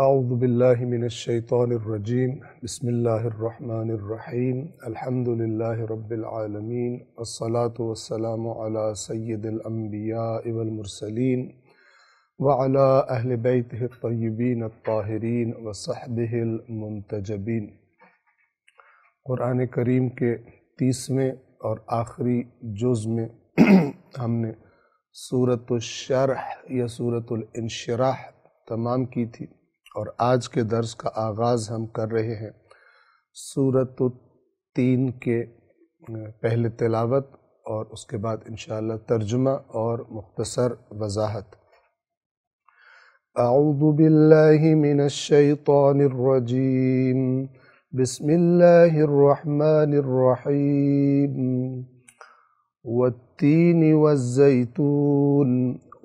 اعوذ باللہ من الشیطان الرجیم بسم اللہ الرحمن الرحیم الحمد للہ رب العالمین والصلاة والسلام علی سید الانبیاء والمرسلین وعلی اہل بیتہ الطیبین الطاہرین وصحبہ المنتجبین۔ قرآن کریم کے 30ویں اور آخری جز میں ہم نے سورۃ الشرح یا سورۃ الانشراح تمام کی تھی، اور آج کے درس کا آغاز ہم کر رہے ہیں سورۃ التین کے پہلے تلاوت اور اس کے بعد انشاءاللہ ترجمہ اور مختصر وضاحت۔ اعوذ باللہ من الشیطان الرجیم بسم اللہ الرحمن الرحیم والتین والزیتون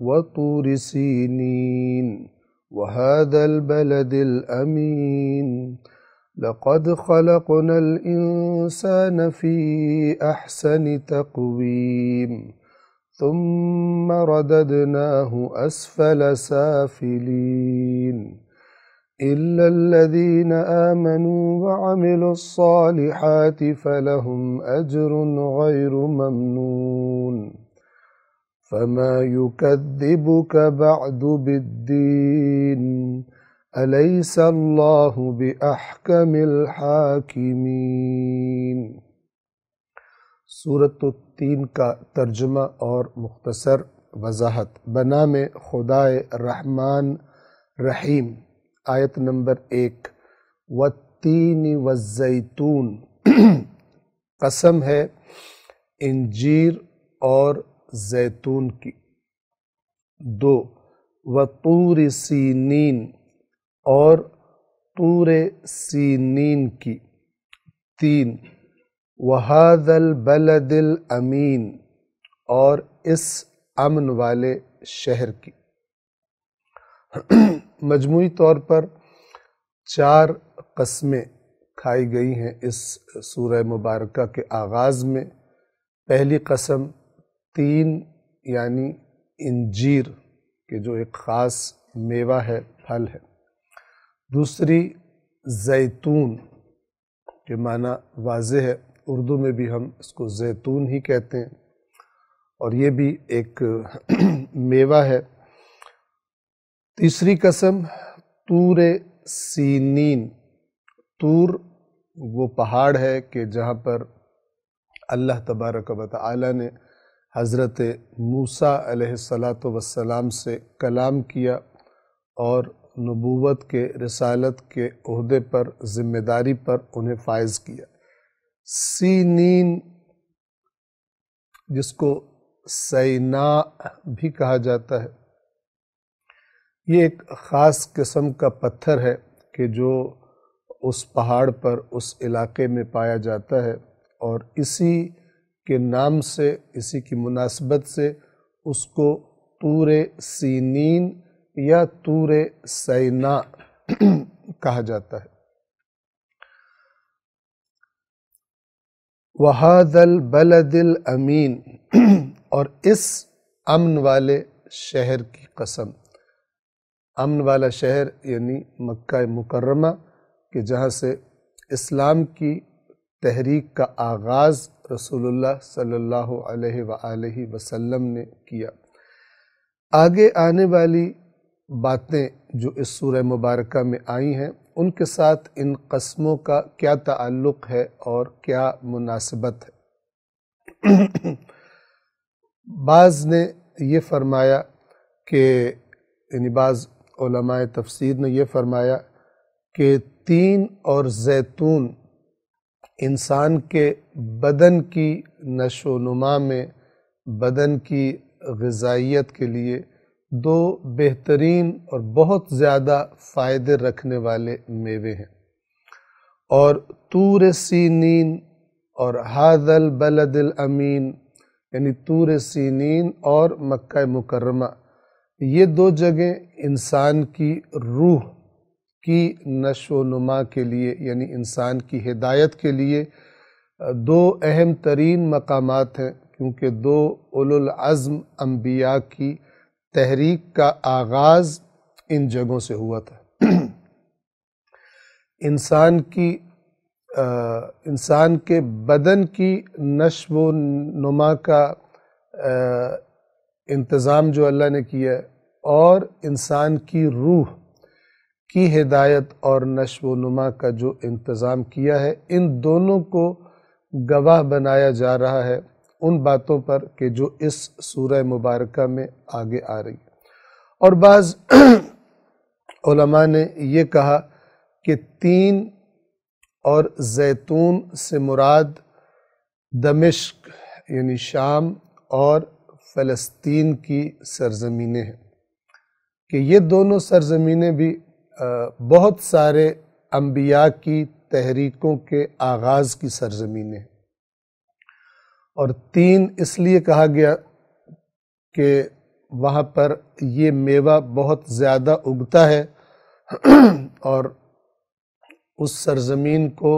وطور سینین وهذا البلد الأمين لقد خلقنا الإنسان في أحسن تقويم ثم رددناه أسفل سافلين إلا الذين آمنوا وعملوا الصالحات فلهم أجر غير ممنون فما يكذبك بعد بالدين أليس الله بأحكم الحاكمين۔ سورۃ التین کا ترجمہ اور مختصر وضاحت۔ بنام خدائے رحمان رحیم۔ آیت نمبر 1۔ والتین والزیتون، قسم ہے انجیر اور زیتون کی۔ 2۔ وطور سینین، اور طور سینین کی۔ 3۔ وہذا البلد الامین، اور اس امن والے شہر کی۔ مجموعی طور پر 4 قسمیں کھائی گئی ہیں اس سورہ مبارکہ کے آغاز میں۔ پہلی قسم تین یعنی انجیر کے جو ایک خاص میوہ ہے، پھل ہے۔ دوسری زیتون کے معنی واضح ہے، اردو میں بھی ہم اس کو زیتون ہی کہتے ہیں، اور یہ بھی ایک میوہ ہے۔ تیسری قسم طور سینین۔ طور وہ پہاڑ ہے کہ جہاں پر اللہ تبارک و تعالی نے حضرت موسیٰ علیہ السلام سے کلام کیا اور نبوت کے رسالت کے عہدے پر، ذمہ داری پر انہیں فائز کیا۔ سینین جس کو سیناء بھی کہا جاتا ہے، یہ ایک خاص قسم کا پتھر ہے کہ جو اس پہاڑ پر اس علاقے میں پایا جاتا ہے، اور اسی کے نام سے، اسی کی مناسبت سے اس کو طور سینین یا طور سیناء کہا جاتا ہے۔ وَهَذَا الْبَلَدِ الْأَمِينَ، اور اس امن والے شہر کی قسم۔ امن والا شہر یعنی مکہ مکرمہ، کہ جہاں سے اسلام کی تحریک کا آغاز رسول اللہ صلی اللہ علیہ وآلہ وسلم نے کیا۔ آگے آنے والی باتیں جو اس سورہ مبارکہ میں آئی ہیں، ان کے ساتھ ان قسموں کا کیا تعلق ہے اور کیا مناسبت ہے۔ بعض نے یہ فرمایا کہ یعنی بعض علماء تفسیر نے یہ فرمایا کہ تین اور زیتون انسان کے بدن کی نشو و نما میں، بدن کی غذائیت کے لیے 2 بہترین اور بہت زیادہ فائدے رکھنے والے میوے ہیں، اور طور سینین اور ھذا البلد الامین یعنی طور سینین اور مکہ مکرمہ، یہ 2 جگہیں انسان کی روح کی نشو و نما کے لیے یعنی انسان کی ہدایت کے لیے 2 اہم ترین مقامات ہیں، کیونکہ 2 اولو العزم انبیاء کی تحریک کا آغاز ان جگہوں سے ہوا تھا۔ انسان کے بدن کی نشو و نما کا انتظام جو اللہ نے کیا ہے، اور انسان کی روح کی ہدایت اور نشو و نما کا جو انتظام کیا ہے، ان دونوں کو گواہ بنایا جا رہا ہے ان باتوں پر کہ جو اس سورہ مبارکہ میں آگے آ رہی ہے۔ اور بعض علماء نے یہ کہا کہ تین اور زیتون سے مراد دمشق یعنی شام اور فلسطین کی سرزمینیں ہیں، کہ یہ دونوں سرزمینیں بھی بہت سارے انبیاء کی تحریکوں کے آغاز کی سرزمینیں ہیں۔ اور تین اس لیے کہا گیا کہ وہاں پر یہ میوہ بہت زیادہ اگتا ہے، اور اس سرزمین کو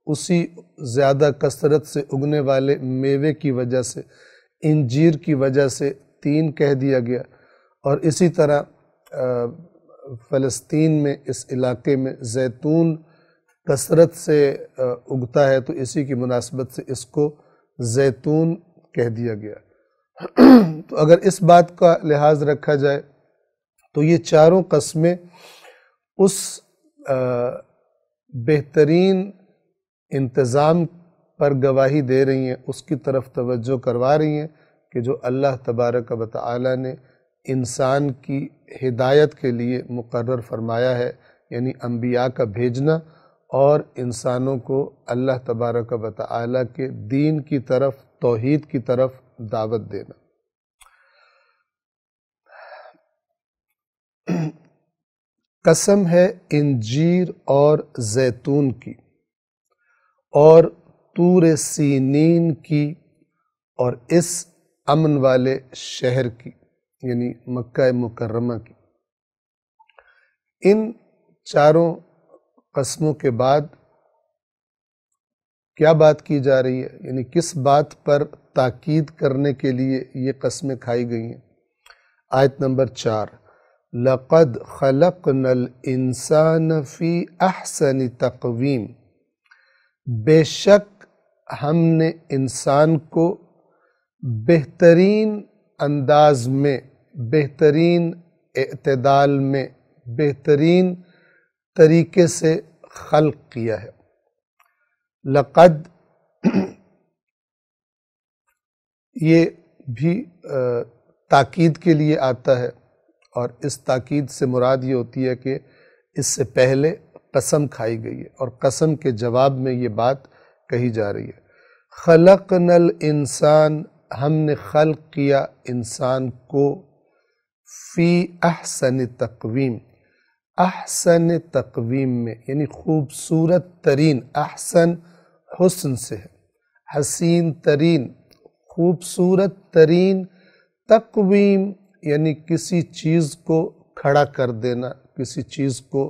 اسی زیادہ کثرت سے اگنے والے میوے کی وجہ سے، انجیر کی وجہ سے تین کہہ دیا گیا۔ اور اسی طرح فلسطین میں اس علاقے میں زیتون کثرت سے اگتا ہے، تو اسی کی مناسبت سے اس کو زیتون کہہ دیا گیا۔ تو اگر اس بات کا لحاظ رکھا جائے تو یہ چاروں قسمیں اس بہترین انتظام پر گواہی دے رہی ہیں، اس کی طرف توجہ کروا رہی ہیں کہ جو اللہ تبارک و تعالی نے انسان کی ہدایت کے لیے مقرر فرمایا ہے، یعنی انبیاء کا بھیجنا اور انسانوں کو اللہ تبارک و تعالی کے دین کی طرف، توحید کی طرف دعوت دینا۔ قسم ہے انجیر اور زیتون کی اور طور سینین کی اور اس امن والے شہر کی، یعنی مکہ مکرمہ کی۔ ان چاروں قسموں کے بعد کیا بات کی جا رہی ہے، یعنی کس بات پر تاکید کرنے کے لیے یہ قسمیں کھائی گئی ہیں؟ آیت نمبر 4، لَقَدْ خَلَقْنَا الْإِنسَانَ فِي أَحْسَنِ تَقْوِيمٍ، بے شک ہم نے انسان کو بہترین انداز میں، بہترین اعتدال میں، بہترین طریقے سے خلق کیا ہے۔ لقد یہ بھی تاکید کے لیے آتا ہے، اور اس تاکید سے مراد یہ ہوتی ہے کہ اس سے پہلے قسم کھائی گئی ہے، اور قسم کے جواب میں یہ بات کہی جا رہی ہے۔ خلقنا الانسان، ہم نے خلق کیا انسان کو، فی احسن تقویم، احسن تقویم میں، یعنی خوبصورت ترین، احسن حسن سے ہے، حسین ترین، خوبصورت ترین، تقویم یعنی کسی چیز کو کھڑا کر دینا، کسی چیز کو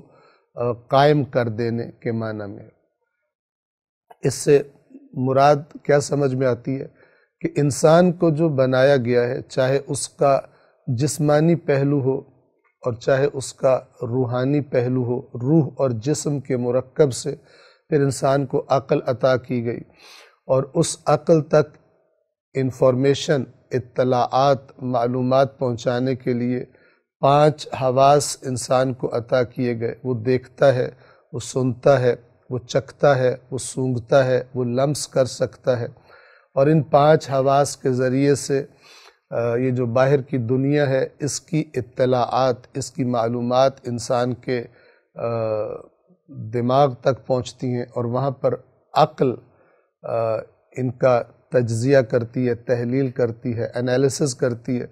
قائم کر دینے کے معنی میں۔ اس سے مراد کیا سمجھ میں آتی ہے کہ انسان کو جو بنایا گیا ہے، چاہے اس کا جسمانی پہلو ہو اور چاہے اس کا روحانی پہلو ہو، روح اور جسم کے مرکب سے پھر انسان کو عقل عطا کی گئی، اور اس عقل تک انفارمیشن، اطلاعات، معلومات پہنچانے کے لیے 5 حواس انسان کو عطا کیے گئے۔ وہ دیکھتا ہے، وہ سنتا ہے، وہ چکھتا ہے، وہ سونگھتا ہے، وہ لمس کر سکتا ہے، اور ان 5 حواس کے ذریعے سے یہ جو باہر کی دنیا ہے، اس کی اطلاعات، اس کی معلومات انسان کے دماغ تک پہنچتی ہیں، اور وہاں پر عقل ان کا تجزیہ کرتی ہے، تحلیل کرتی ہے، انالیسس کرتی ہے،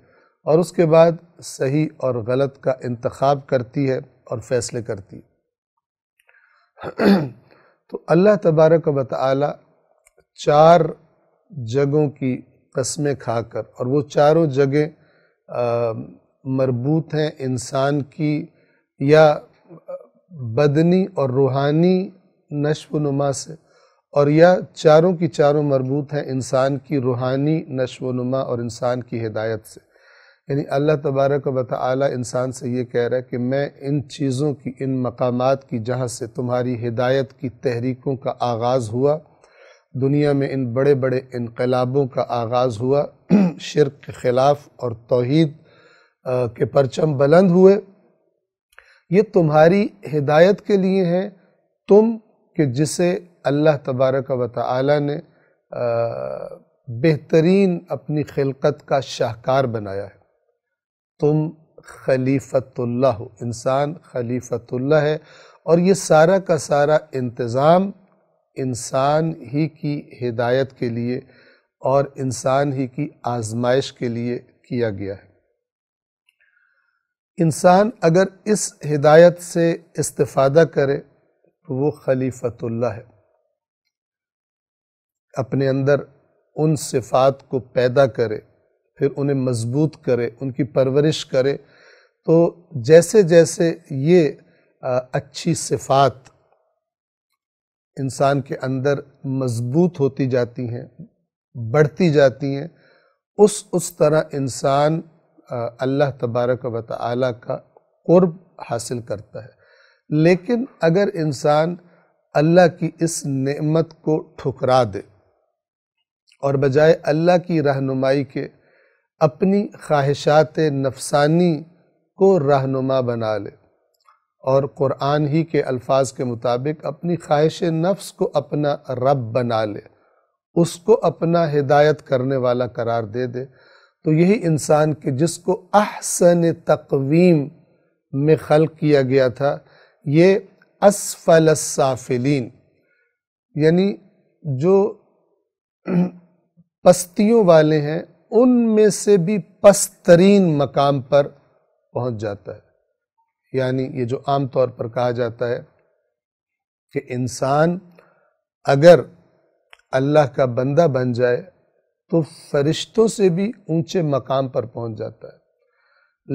اور اس کے بعد صحیح اور غلط کا انتخاب کرتی ہے اور فیصلے کرتی ہے۔ تو اللہ تبارک و تعالی 4 جگہوں کی قسمیں کھا کر، اور وہ چاروں جگہیں مربوط ہیں انسان کی یا بدنی اور روحانی نشو و نما سے، اور یا چاروں کی چاروں مربوط ہیں انسان کی روحانی نشو و نما اور انسان کی ہدایت سے۔ یعنی اللہ تبارک و تعالی انسان سے یہ کہہ رہا ہے کہ میں ان چیزوں کی، ان مقامات کی جہاں سے تمہاری ہدایت کی تحریکوں کا آغاز ہوا، دنیا میں ان بڑے بڑے انقلابوں کا آغاز ہوا، شرک کے خلاف اور توحید کے پرچم بلند ہوئے، یہ تمہاری ہدایت کے لیے ہیں، تم کہ جسے اللہ تبارک و تعالی نے بہترین اپنی خلقت کا شاہکار بنایا ہے۔ تم خلیفۃ اللہ ہو، انسان خلیفۃ اللہ ہے، اور یہ سارا کا سارا انتظام انسان ہی کی ہدایت کے لیے اور انسان ہی کی آزمائش کے لیے کیا گیا ہے۔ انسان اگر اس ہدایت سے استفادہ کرے تو وہ خلیفۃ اللہ ہے، اپنے اندر ان صفات کو پیدا کرے، پھر انہیں مضبوط کرے، ان کی پرورش کرے، تو جیسے جیسے یہ اچھی صفات انسان کے اندر مضبوط ہوتی جاتی ہیں، بڑھتی جاتی ہیں، اس طرح انسان اللہ تبارک و تعالی کا قرب حاصل کرتا ہے۔ لیکن اگر انسان اللہ کی اس نعمت کو ٹھکرا دے اور بجائے اللہ کی رہنمائی کے اپنی خواہشات نفسانی کو رہنما بنا لے اور قرآن ہی کے الفاظ کے مطابق اپنی خواہش نفس کو اپنا رب بنا لے، اس کو اپنا ہدایت کرنے والا قرار دے دے، تو یہی انسان کہ جس کو احسن تقویم میں خلق کیا گیا تھا، یہ اسفل السافلین، یعنی جو پستیوں والے ہیں ان میں سے بھی پسترین مقام پر پہنچ جاتا ہے۔ یعنی یہ جو عام طور پر کہا جاتا ہے کہ انسان اگر اللہ کا بندہ بن جائے تو فرشتوں سے بھی اونچے مقام پر پہنچ جاتا ہے،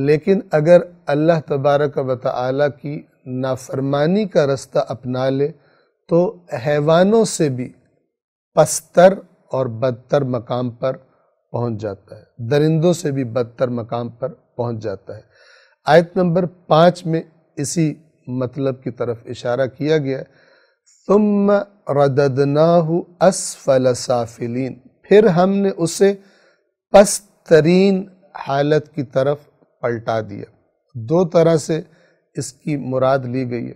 لیکن اگر اللہ تبارک و تعالی کی نافرمانی کا رستہ اپنا لے تو حیوانوں سے بھی پستر اور بدتر مقام پر پہنچ جاتا ہے، درندوں سے بھی بدتر مقام پر پہنچ جاتا ہے۔ آیت نمبر 5 میں اسی مطلب کی طرف اشارہ کیا گیا ہے، ثم رددناہ اسفل سافلین، پھر ہم نے اسے پسترین حالت کی طرف پلٹا دیا۔ دو طرح سے اس کی مراد لی گئی ہے،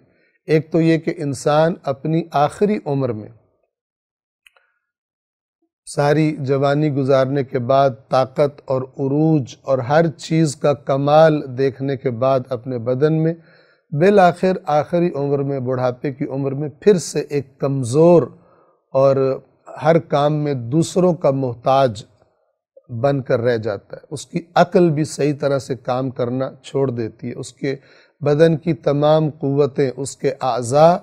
ایک تو یہ کہ انسان اپنی آخری عمر میں ساری جوانی گزارنے کے بعد، طاقت اور عروج اور ہر چیز کا کمال دیکھنے کے بعد اپنے بدن میں، بالآخر آخری عمر میں، بڑھاپے کی عمر میں پھر سے ایک کمزور اور ہر کام میں دوسروں کا محتاج بن کر رہ جاتا ہے۔ اس کی عقل بھی صحیح طرح سے کام کرنا چھوڑ دیتی ہے، اس کے بدن کی تمام قوتیں، اس کے اعضاء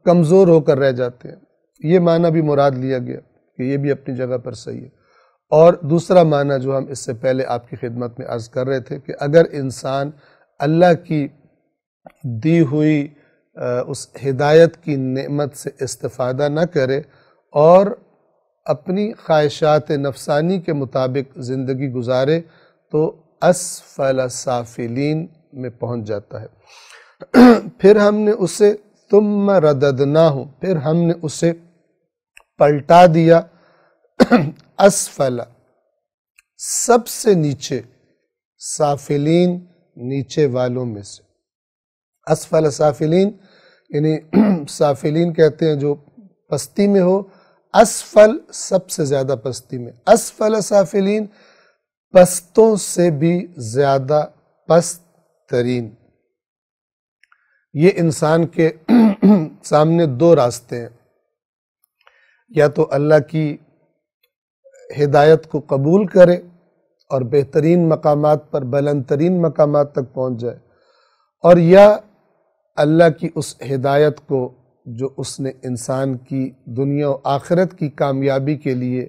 کمزور ہو کر رہ جاتے ہیں۔ یہ معنی بھی مراد لیا گیا کہ یہ بھی اپنی جگہ پر صحیح ہے۔ اور دوسرا معنی جو ہم اس سے پہلے آپ کی خدمت میں عرض کر رہے تھے کہ اگر انسان اللہ کی دی ہوئی اس ہدایت کی نعمت سے استفادہ نہ کرے اور اپنی خواہشات نفسانی کے مطابق زندگی گزارے تو اسفل سافلین میں پہنچ جاتا ہے۔ پھر ہم نے اسے ثم رددناہ، پھر ہم نے اسے پلٹا دیا اسفل، سب سے نیچے، سافلین، نیچے والوں میں سے۔ اسفل سافلین یعنی سافلین کہتے ہیں جو پستی میں ہو، اسفل سب سے زیادہ پستی میں، اسفل سافلین پستوں سے بھی زیادہ پست ترین۔ یہ انسان کے سامنے دو راستے ہیں، یا تو اللہ کی ہدایت کو قبول کرے اور بہترین مقامات پر، بلند ترین مقامات تک پہنچ جائے، اور یا اللہ کی اس ہدایت کو جو اس نے انسان کی دنیا و آخرت کی کامیابی کے لیے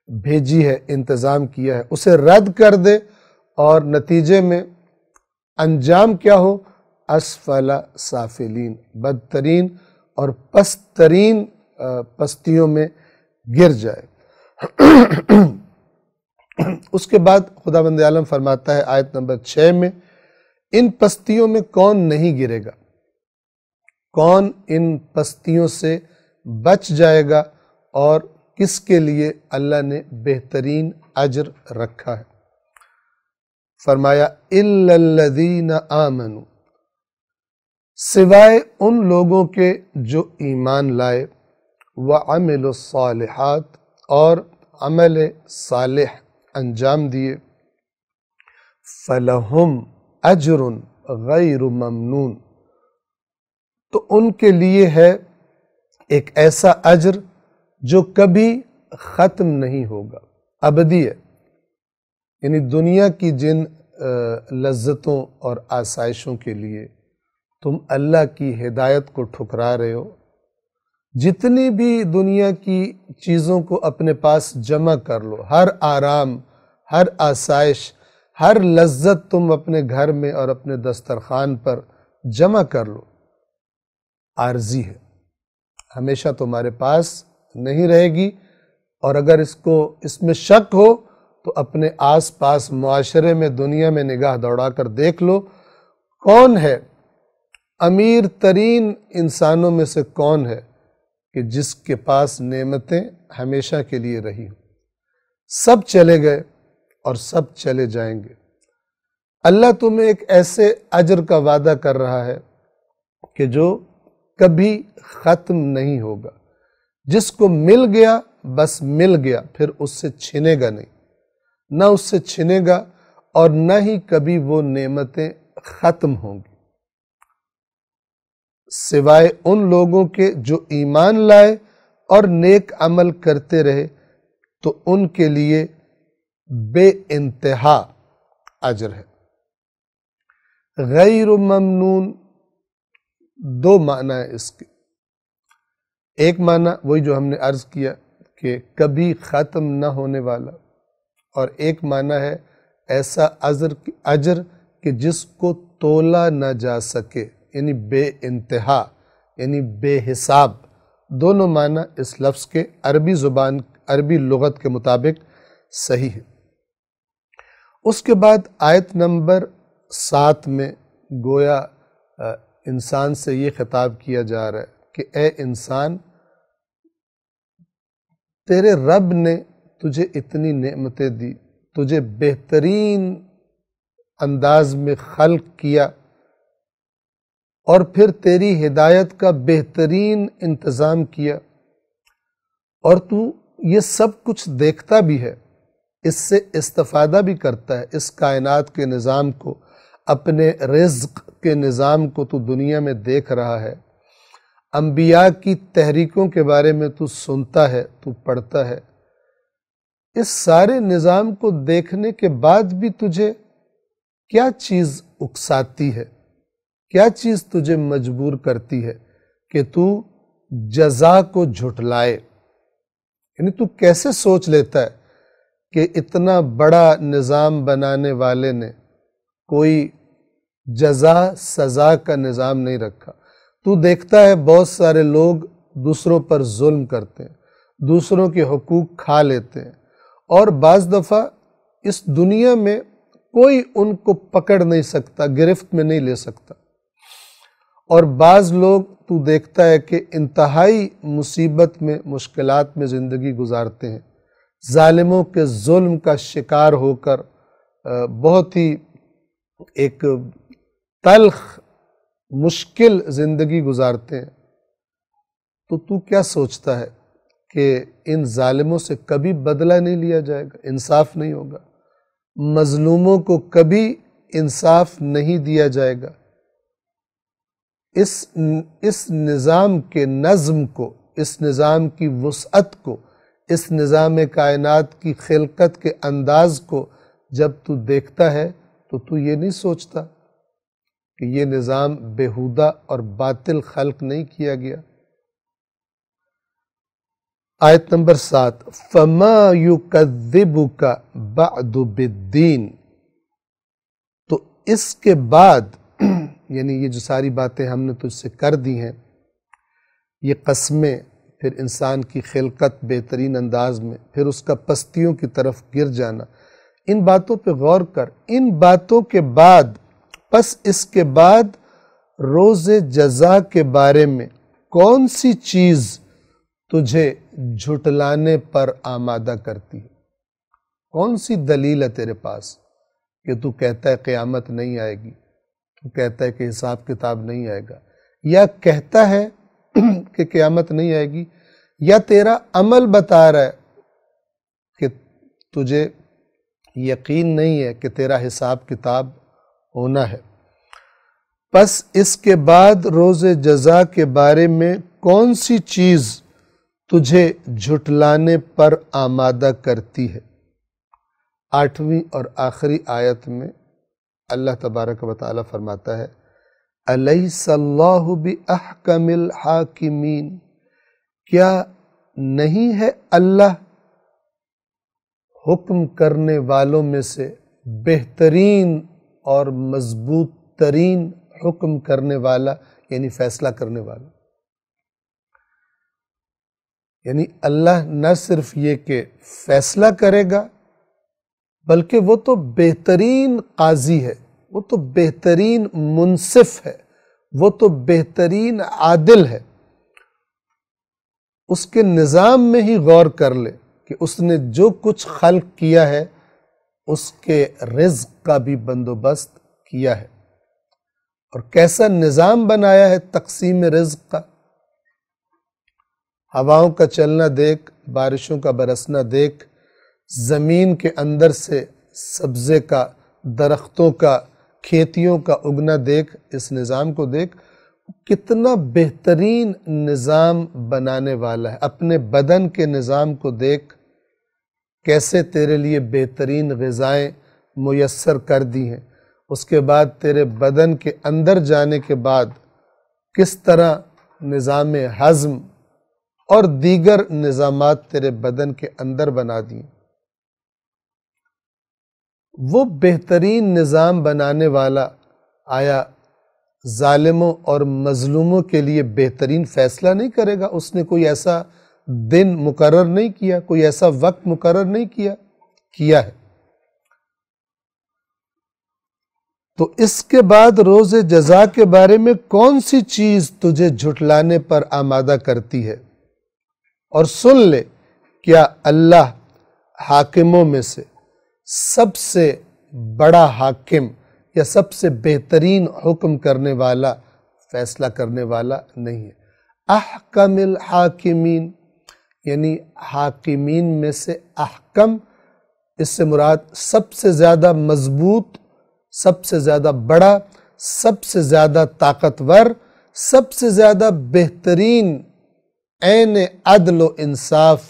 بھیجی ہے، انتظام کیا ہے، اسے رد کر دے، اور نتیجے میں انجام کیا ہو؟ اسفل سافلین، بدترین اور پسترین پستیوں میں گر جائے۔ اس کے بعد خداوند عالم فرماتا ہے آیت نمبر 6 میں، ان پستیوں میں کون نہیں گرے گا، کون ان پستیوں سے بچ جائے گا، اور کس کے لیے اللہ نے بہترین اجر رکھا ہے۔ فرمایا اِلَّا الَّذِينَ آمَنُوا، سوائے ان لوگوں کے جو ایمان لائے، وَعَمِلُوا الصَّالِحَاتِ اور عمل صالح انجام دیے، فَلَهُمْ أَجْرٌ غَيْرُ مَمْنُونَ، تو ان کے لیے ہے ایک ایسا اجر جو کبھی ختم نہیں ہوگا، ابدی ہے۔ یعنی دنیا کی جن لذتوں اور آسائشوں کے لیے تم اللہ کی ہدایت کو ٹھکرا رہے ہو، جتنی بھی دنیا کی چیزوں کو اپنے پاس جمع کر لو، ہر آرام، ہر آسائش، ہر لذت تم اپنے گھر میں اور اپنے دسترخوان پر جمع کر لو، عارضی ہے، ہمیشہ تمہارے پاس نہیں رہے گی۔ اور اگر اس میں شک ہو تو اپنے آس پاس معاشرے میں، دنیا میں نگاہ دوڑا کر دیکھ لو، کون ہے امیر ترین انسانوں میں سے، کون ہے کہ جس کے پاس نعمتیں ہمیشہ کے لیے رہی ہوں؟ سب چلے گئے اور سب چلے جائیں گے۔ اللہ تمہیں ایک ایسے اجر کا وعدہ کر رہا ہے کہ جو کبھی ختم نہیں ہوگا، جس کو مل گیا بس مل گیا، پھر اس سے چھنے گا نہیں، نہ اس سے چھنے گا اور نہ ہی کبھی وہ نعمتیں ختم ہوں گی، سوائے ان لوگوں کے جو ایمان لائے اور نیک عمل کرتے رہے، تو ان کے لیے بے انتہا اجر ہے۔ غیر ممنون، دو معنی ہے اس کے۔ ایک معنی وہی جو ہم نے عرض کیا کہ کبھی ختم نہ ہونے والا، اور ایک معنی ہے ایسا اجر کہ جس کو تولا نہ جا سکے، یعنی بے انتہا، یعنی بے حساب۔ دونوں معنی اس لفظ کے عربی لغت کے مطابق صحیح ہے۔ اس کے بعد آیت نمبر 7 میں گویا انسان سے یہ خطاب کیا جا رہا ہے کہ اے انسان، تیرے رب نے تجھے اتنی نعمتیں دی، تجھے بہترین انداز میں خلق کیا، اور پھر تیری ہدایت کا بہترین انتظام کیا، اور تو یہ سب کچھ دیکھتا بھی ہے، اس سے استفادہ بھی کرتا ہے، اس کائنات کے نظام کو، اپنے رزق کے نظام کو تو دنیا میں دیکھ رہا ہے، انبیاء کی تحریکوں کے بارے میں تو سنتا ہے، تو پڑھتا ہے۔ اس سارے نظام کو دیکھنے کے بعد بھی تجھے کیا چیز اکساتی ہے، کیا چیز تجھے مجبور کرتی ہے کہ تو جزا کو جھٹلائے؟ یعنی تو کیسے سوچ لیتا ہے کہ اتنا بڑا نظام بنانے والے نے کوئی جزا سزا کا نظام نہیں رکھا؟ تو دیکھتا ہے بہت سارے لوگ دوسروں پر ظلم کرتے ہیں، دوسروں کے حقوق کھا لیتے ہیں، اور بعض دفعہ اس دنیا میں کوئی ان کو پکڑ نہیں سکتا، گرفت میں نہیں لے سکتا، اور بعض لوگ تو دیکھتا ہے کہ انتہائی مصیبت میں، مشکلات میں زندگی گزارتے ہیں، ظالموں کے ظلم کا شکار ہو کر بہت ہی ایک تلخ مشکل زندگی گزارتے ہیں۔ تو کیا سوچتا ہے کہ ان ظالموں سے کبھی بدلہ نہیں لیا جائے گا، انصاف نہیں ہوگا، مظلوموں کو کبھی انصاف نہیں دیا جائے گا؟ اس نظام کے نظم کو، اس نظام کی وسعت کو، اس نظام کائنات کی خلقت کے انداز کو جب تو دیکھتا ہے تو یہ نہیں سوچتا کہ یہ نظام بیہودہ اور باطل خلق نہیں کیا گیا؟ آیت نمبر 7، فَمَا يُكَذِّبُكَ بَعْدُ بِالدِّينِ، تو اس کے بعد یعنی یہ جو ساری باتیں ہم نے تجھ سے کر دی ہیں، یہ قسمیں پھر انسان کی خلقت بہترین انداز میں، پھر اس کا پستیوں کی طرف گر جانا، ان باتوں پہ غور کر۔ ان باتوں کے بعد، پس اس کے بعد روز جزا کے بارے میں کون سی چیز تجھے جھٹلانے پر آمادہ کرتی ہے؟ کون سی دلیل ہے تیرے پاس کہ تو کہتا ہے قیامت نہیں آئے گی، تو کہتا ہے کہ حساب کتاب نہیں آئے گا، یا کہتا ہے کہ قیامت نہیں آئے گی، یا تیرا عمل بتا رہا ہے کہ تجھے یقین نہیں ہے کہ تیرا حساب کتاب ہونا ہے۔ پس اس کے بعد روز جزا کے بارے میں کون سی چیز تجھے جھٹلانے پر آمادہ کرتی ہے؟ 8ویں اور آخری آیت میں اللہ تبارک و تعالی فرماتا ہے الیس اللہ باحکم الحاکمین، کیا نہیں ہے اللہ حکم کرنے والوں میں سے بہترین اور مضبوط ترین حکم کرنے والا، یعنی فیصلہ کرنے والا۔ یعنی اللہ نہ صرف یہ کہ فیصلہ کرے گا، بلکہ وہ تو بہترین قاضی ہے، وہ تو بہترین منصف ہے، وہ تو بہترین عادل ہے۔ اس کے نظام میں ہی غور کر لے کہ اس نے جو کچھ خلق کیا ہے اس کے رزق کا بھی بندوبست کیا ہے، اور کیسا نظام بنایا ہے تقسیم رزق کا۔ ہواؤں کا چلنا دیکھ، بارشوں کا برسنا دیکھ، زمین کے اندر سے سبزے کا، درختوں کا، کھیتیوں کا اگنا دیکھ، اس نظام کو دیکھ، کتنا بہترین نظام بنانے والا ہے۔ اپنے بدن کے نظام کو دیکھ، کیسے تیرے لیے بہترین غذائیں میسر کر دی ہیں، اس کے بعد تیرے بدن کے اندر جانے کے بعد کس طرح نظام ہضم اور دیگر نظامات تیرے بدن کے اندر بنا دیے۔ وہ بہترین نظام بنانے والا آیا ظالموں اور مظلوموں کے لیے بہترین فیصلہ نہیں کرے گا؟ اس نے کوئی ایسا دن مقرر نہیں کیا، کوئی ایسا وقت مقرر نہیں کیا ہے۔ تو اس کے بعد روز جزا کے بارے میں کون سی چیز تجھے جھٹلانے پر آمادہ کرتی ہے؟ اور سن لے، کیا اللہ حاکموں میں سے سب سے بڑا حاکم یا سب سے بہترین حکم کرنے والا، فیصلہ کرنے والا نہیں ہے؟ احکم الحاکمین، یعنی حاکمین میں سے احکم، اس سے مراد سب سے زیادہ مضبوط، سب سے زیادہ بڑا، سب سے زیادہ طاقتور، سب سے زیادہ بہترین، عین عدل و انصاف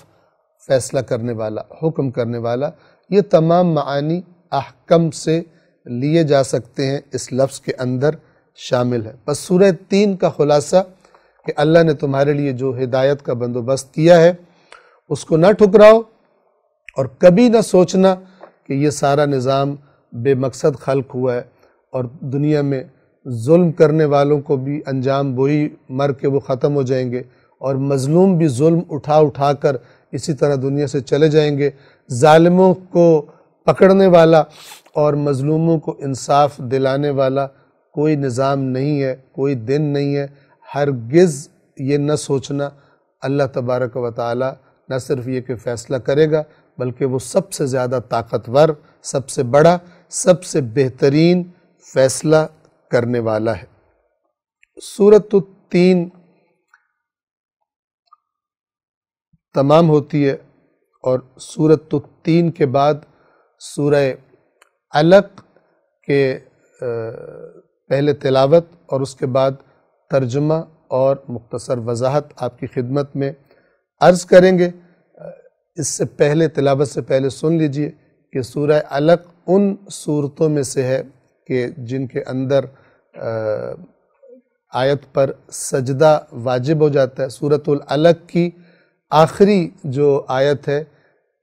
فیصلہ کرنے والا، حکم کرنے والا۔ یہ تمام معانی احکم سے لیے جا سکتے ہیں، اس لفظ کے اندر شامل ہے۔ بس سورہ 3 کا خلاصہ کہ اللہ نے تمہارے لیے جو ہدایت کا بندوبست کیا ہے اس کو نہ ٹھکراؤ، اور کبھی نہ سوچنا کہ یہ سارا نظام بے مقصد خلق ہوا ہے، اور دنیا میں ظلم کرنے والوں کو بھی انجام وہی، مر کے وہ ختم ہو جائیں گے، اور مظلوم بھی ظلم اٹھا کر اسی طرح دنیا سے چلے جائیں گے۔ ظالموں کو پکڑنے والا اور مظلوموں کو انصاف دلانے والا کوئی نظام نہیں ہے، کوئی دن نہیں ہے۔ ہرگز یہ نہ سوچنا، اللہ تبارک و تعالی نہ صرف یہ کہ فیصلہ کرے گا، بلکہ وہ سب سے زیادہ طاقتور، سب سے بڑا، سب سے بہترین فیصلہ کرنے والا ہے۔ سورۃ التین تمام ہوتی ہے، اور سورۃ التین کے بعد سورہ علق کے پہلے تلاوت اور اس کے بعد ترجمہ اور مختصر وضاحت آپ کی خدمت میں عرض کریں گے۔ اس سے پہلے، تلاوت سے پہلے سن لیجئے کہ سورہ علق ان صورتوں میں سے ہے کہ جن کے اندر آیت پر سجدہ واجب ہو جاتا ہے۔ سورۃ العلق کی آخری جو آیت ہے،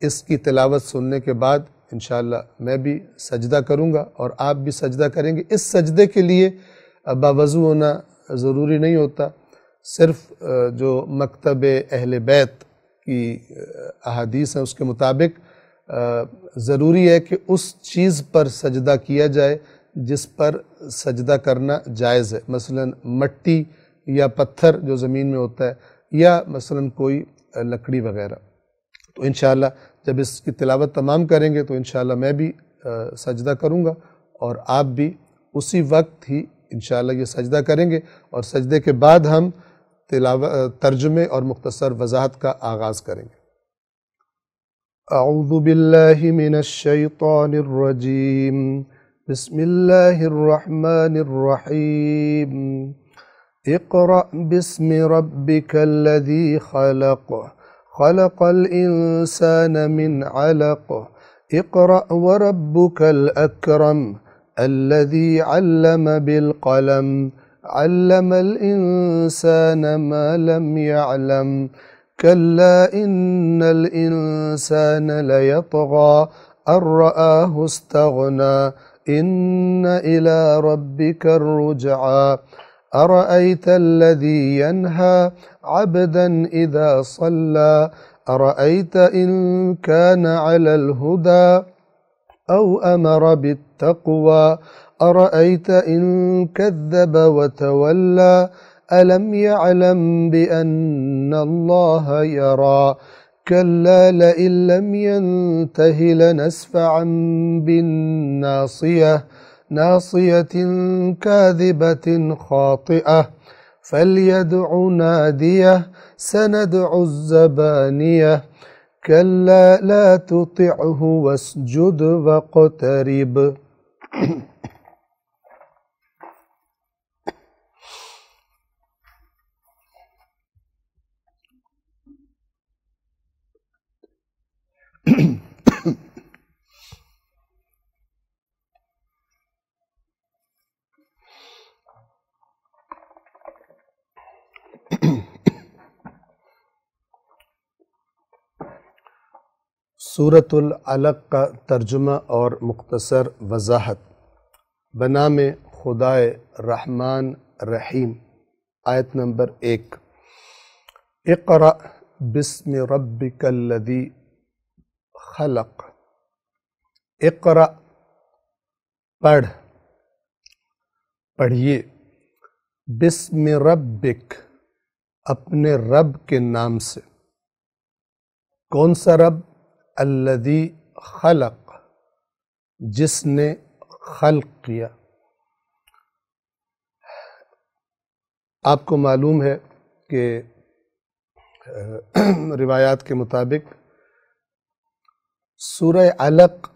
اس کی تلاوت سننے کے بعد انشاءاللہ میں بھی سجدہ کروں گا اور آپ بھی سجدہ کریں گے۔ اس سجدے کے لیے باوضو ہونا ضروری نہیں ہوتا، صرف جو مکتب اہل بیت کی احادیث ہیں اس کے مطابق ضروری ہے کہ اس چیز پر سجدہ کیا جائے جس پر سجدہ کرنا جائز ہے، مثلا مٹی یا پتھر جو زمین میں ہوتا ہے، یا مثلا کوئی لکڑی وغیرہ۔ تو انشاءاللہ جب اس کی تلاوت تمام کریں گے تو انشاءاللہ میں بھی سجدہ کروں گا اور آپ بھی اسی وقت ہی انشاءاللہ یہ سجدہ کریں گے، اور سجدے کے بعد ہم ترجمے اور مختصر وضاحت کا آغاز کریں گے۔ اعوذ باللہ من الشیطان الرجیم، بسم اللہ الرحمن الرحیم، اقرأ باسم ربک الذی خلق، خلق الانسان من علق، اقرأ وربک الاکرم، الذی علم بالقلم، علم الانسان ما لم يعلم، كلا إن الإنسان ليطغى أن رآه استغنى، إن إلى ربك الرجعى، أرأيت الذي ينهى عبدا إذا صلى، أرأيت إن كان على الهدى أو أمر بالتقوى، أرأيت إن كذب وتولى، ألم يعلم بأن الله يرى، كلا لئن لم ينته لنسفعا بالناصية، ناصية كاذبة خاطئة، فليدع ناديه، سندع الزبانية، كلا لا تطعه واسجد واقترب۔ سورۃ العلق کا ترجمہ اور مختصر وضاحت۔ بنام خدائے رحمان رحیم۔ آیت نمبر 1۔ اقرأ باسم ربک الذی خلق۔ اقرأ پڑھیے، باسم ربک اپنے رب کے نام سے۔ کون سا رب؟ الذی خلق، جس نے خلق کیا۔ آپ کو معلوم ہے کہ روایات کے مطابق سورہ علق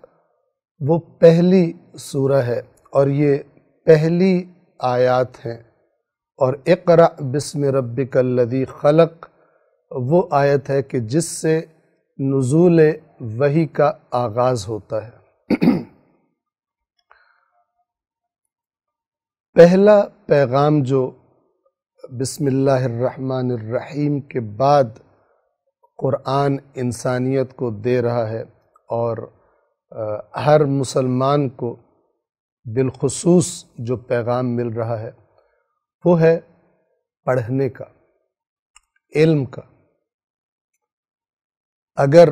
وہ پہلی سورہ ہے اور یہ پہلی آیات ہیں، اور اقرأ باسم ربک الذی خلق وہ آیت ہے کہ جس سے نزول وحی کا آغاز ہوتا ہے۔ پہلا پیغام جو بسم اللہ الرحمن الرحیم کے بعد قرآن انسانیت کو دے رہا ہے، اور ہر مسلمان کو بالخصوص جو پیغام مل رہا ہے وہ ہے پڑھنے کا، علم کا۔ اگر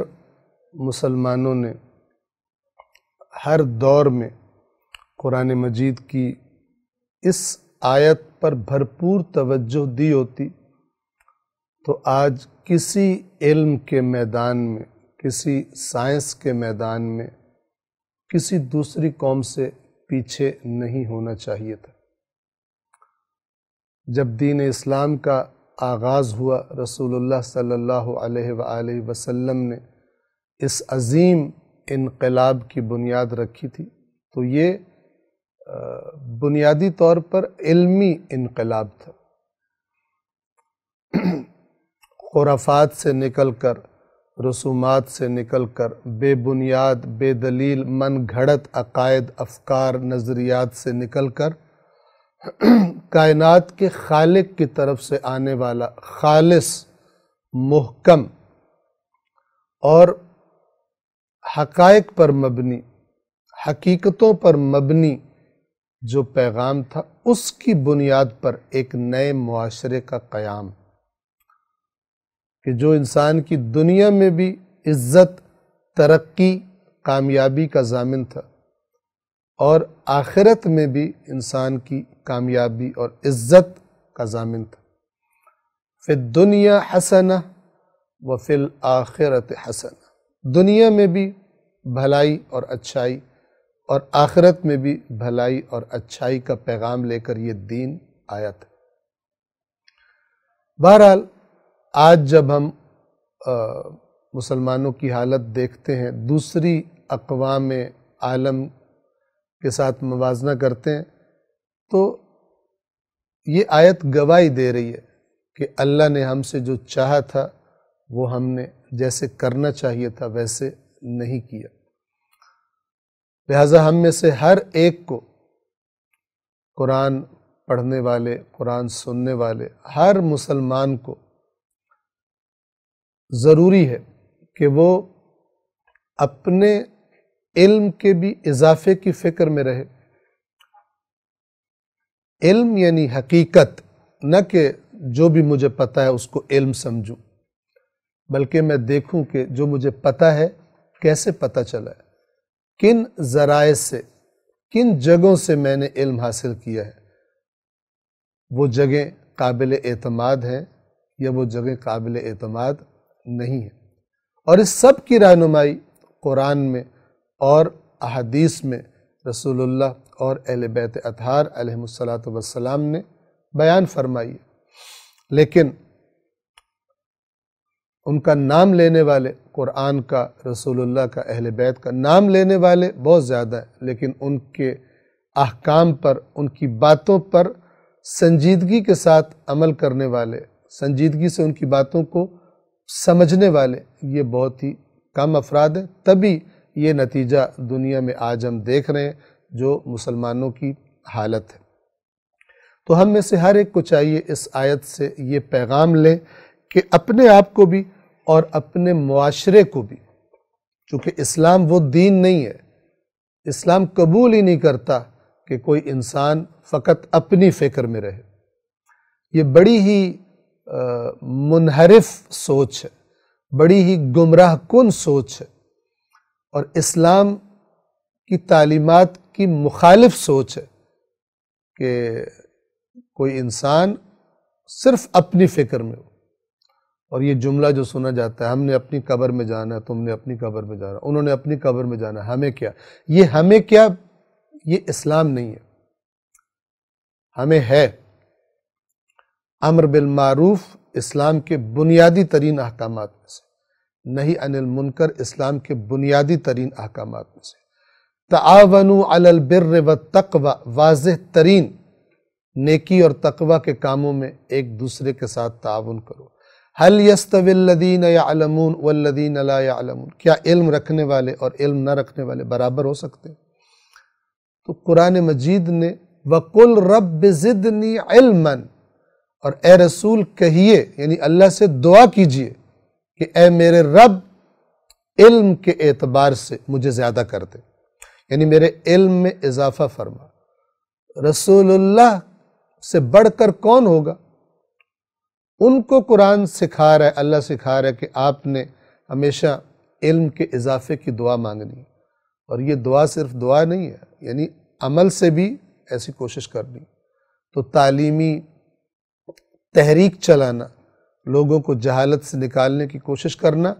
مسلمانوں نے ہر دور میں قرآن مجید کی اس آیت پر بھرپور توجہ دی ہوتی تو آج کسی علم کے میدان میں، کسی سائنس کے میدان میں کسی دوسری قوم سے پیچھے نہیں ہونا چاہیے تھا۔ جب دین اسلام کا آغاز ہوا، رسول اللہ صلی اللہ علیہ وآلہ وسلم نے اس عظیم انقلاب کی بنیاد رکھی تھی، تو یہ بنیادی طور پر علمی انقلاب تھا۔ خرافات سے نکل کر، رسومات سے نکل کر، بے بنیاد، بے دلیل، من گھڑت عقائد، افکار، نظریات سے نکل کر کائنات کے خالق کی طرف سے آنے والا خالص، محکم اور حقائق پر مبنی، حقیقتوں پر مبنی جو پیغام تھا اس کی بنیاد پر ایک نئے معاشرے کا قیام، کہ جو انسان کی دنیا میں بھی عزت، ترقی، کامیابی کا ضامن تھا اور آخرت میں بھی انسان کی کامیابی اور عزت کا ضامن تھا۔ فی الدنیا حسنہ وفی الآخرۃ حسنہ، دنیا میں بھی بھلائی اور اچھائی اور آخرت میں بھی بھلائی اور اچھائی کا پیغام لے کر یہ دین آیا تھا۔ بہرحال آج جب ہم مسلمانوں کی حالت دیکھتے ہیں، دوسری اقوام عالم کے ساتھ موازنہ کرتے ہیں، تو یہ آیت گواہی دے رہی ہے کہ اللہ نے ہم سے جو چاہا تھا وہ ہم نے جیسے کرنا چاہیے تھا ویسے نہیں کیا، لہٰذا ہم میں سے ہر ایک کو، قرآن پڑھنے والے، قرآن سننے والے ہر مسلمان کو ضروری ہے کہ وہ اپنے علم کے بھی اضافے کی فکر میں رہے۔ علم یعنی حقیقت، نہ کہ جو بھی مجھے پتہ ہے اس کو علم سمجھوں، بلکہ میں دیکھوں کہ جو مجھے پتہ ہے کیسے پتہ چلا ہے، کن ذرائع سے، کن جگہوں سے میں نے علم حاصل کیا ہے، وہ جگہیں قابل اعتماد ہیں یا وہ جگہیں قابل اعتماد نہیں ہیں، اور اس سب کی رہنمائی قرآن میں اور احادیث میں رسول اللہ اور اہل بیت اطہار علیہم السلام نے بیان فرمائی ہے۔ لیکن ان کا نام لینے والے، قرآن کا، رسول اللہ کا، اہل بیت کا نام لینے والے بہت زیادہ ہیں، لیکن ان کے احکام پر، ان کی باتوں پر سنجیدگی کے ساتھ عمل کرنے والے، سنجیدگی سے ان کی باتوں کو سمجھنے والے، یہ بہت ہی کم افراد ہیں۔ تبھی یہ نتیجہ دنیا میں آج ہم دیکھ رہے ہیں جو مسلمانوں کی حالت ہے۔ تو ہم میں سے ہر ایک کو چاہیے اس آیت سے یہ پیغام لیں کہ اپنے آپ کو بھی اور اپنے معاشرے کو بھی، چونکہ اسلام وہ دین نہیں ہے، اسلام قبول ہی نہیں کرتا کہ کوئی انسان فقط اپنی فکر میں رہے۔ یہ بڑی ہی منحرف سوچ ہے، بڑی ہی گمراہ کن سوچ ہے، اور اسلام کی تعلیمات کی مخالف سوچ ہے کہ کوئی انسان صرف اپنی فکر میں ہو۔ اور یہ جملہ جو سنا جاتا ہے، ہم نے اپنی قبر میں جانا ہے، تم نے اپنی قبر میں جانا ہے، انہوں نے اپنی قبر میں جانا ہے، ہمیں کیا؟ یہ ہمیں کیا، یہ اسلام نہیں ہے۔ ہمیں ہے امر بالمعروف، اسلام کے بنیادی ترین احکامات میں سے، نہی عن المنکر اسلام کے بنیادی ترین احکامات میں سے، تعاونوا علی البر والتقوی، واضح ترین نیکی اور تقوی کے کاموں میں ایک دوسرے کے ساتھ تعاون کرو۔ هل يستوي الذین یعلمون والذین لا یعلمون، کیا علم رکھنے والے اور علم نہ رکھنے والے برابر ہو سکتے ہیں؟ تو قرآن مجید نے وَقُلْ رَبِّ زِدْنِي عِلْمًا، اور اے رسول کہیے، یعنی اللہ سے دعا کیجئے کہ اے میرے رب علم کے اعتبار سے مجھے زیادہ کر دے، یعنی میرے علم میں اضافہ فرما۔ رسول اللہ سے بڑھ کر کون ہوگا؟ ان کو قرآن سکھا رہا ہے، اللہ سکھا رہا ہے کہ آپ نے ہمیشہ علم کے اضافے کی دعا مانگنی ہے، اور یہ دعا صرف دعا نہیں ہے، یعنی عمل سے بھی ایسی کوشش کرنی۔ تو تعلیمی تحریک چلانا، لوگوں کو جہالت سے نکالنے کی کوشش کرنا،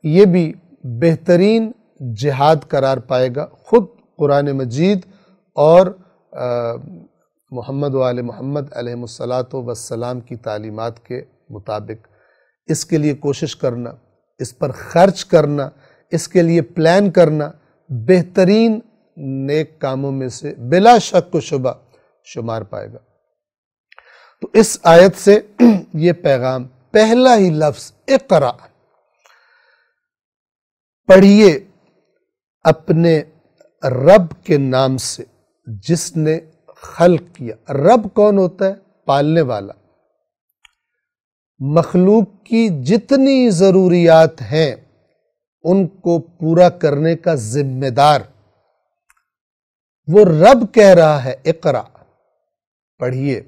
یہ بھی بہترین جہاد قرار پائے گا، خود قرآن مجید اور محمد و آل محمد علیہم السلام کی تعلیمات کے مطابق۔ اس کے لیے کوشش کرنا، اس پر خرچ کرنا، اس کے لیے پلان کرنا، بہترین نیک کاموں میں سے بلا شک و شبہ شمار پائے گا۔ تو اس آیت سے یہ پیغام، پہلا ہی لفظ اقرأ، پڑھیے اپنے رب کے نام سے جس نے خلق کیا۔ رب کون ہوتا ہے؟ پالنے والا، مخلوق کی جتنی ضروریات ہیں ان کو پورا کرنے کا ذمہ دار، وہ رب کہہ رہا ہے اقرا، پڑھیے،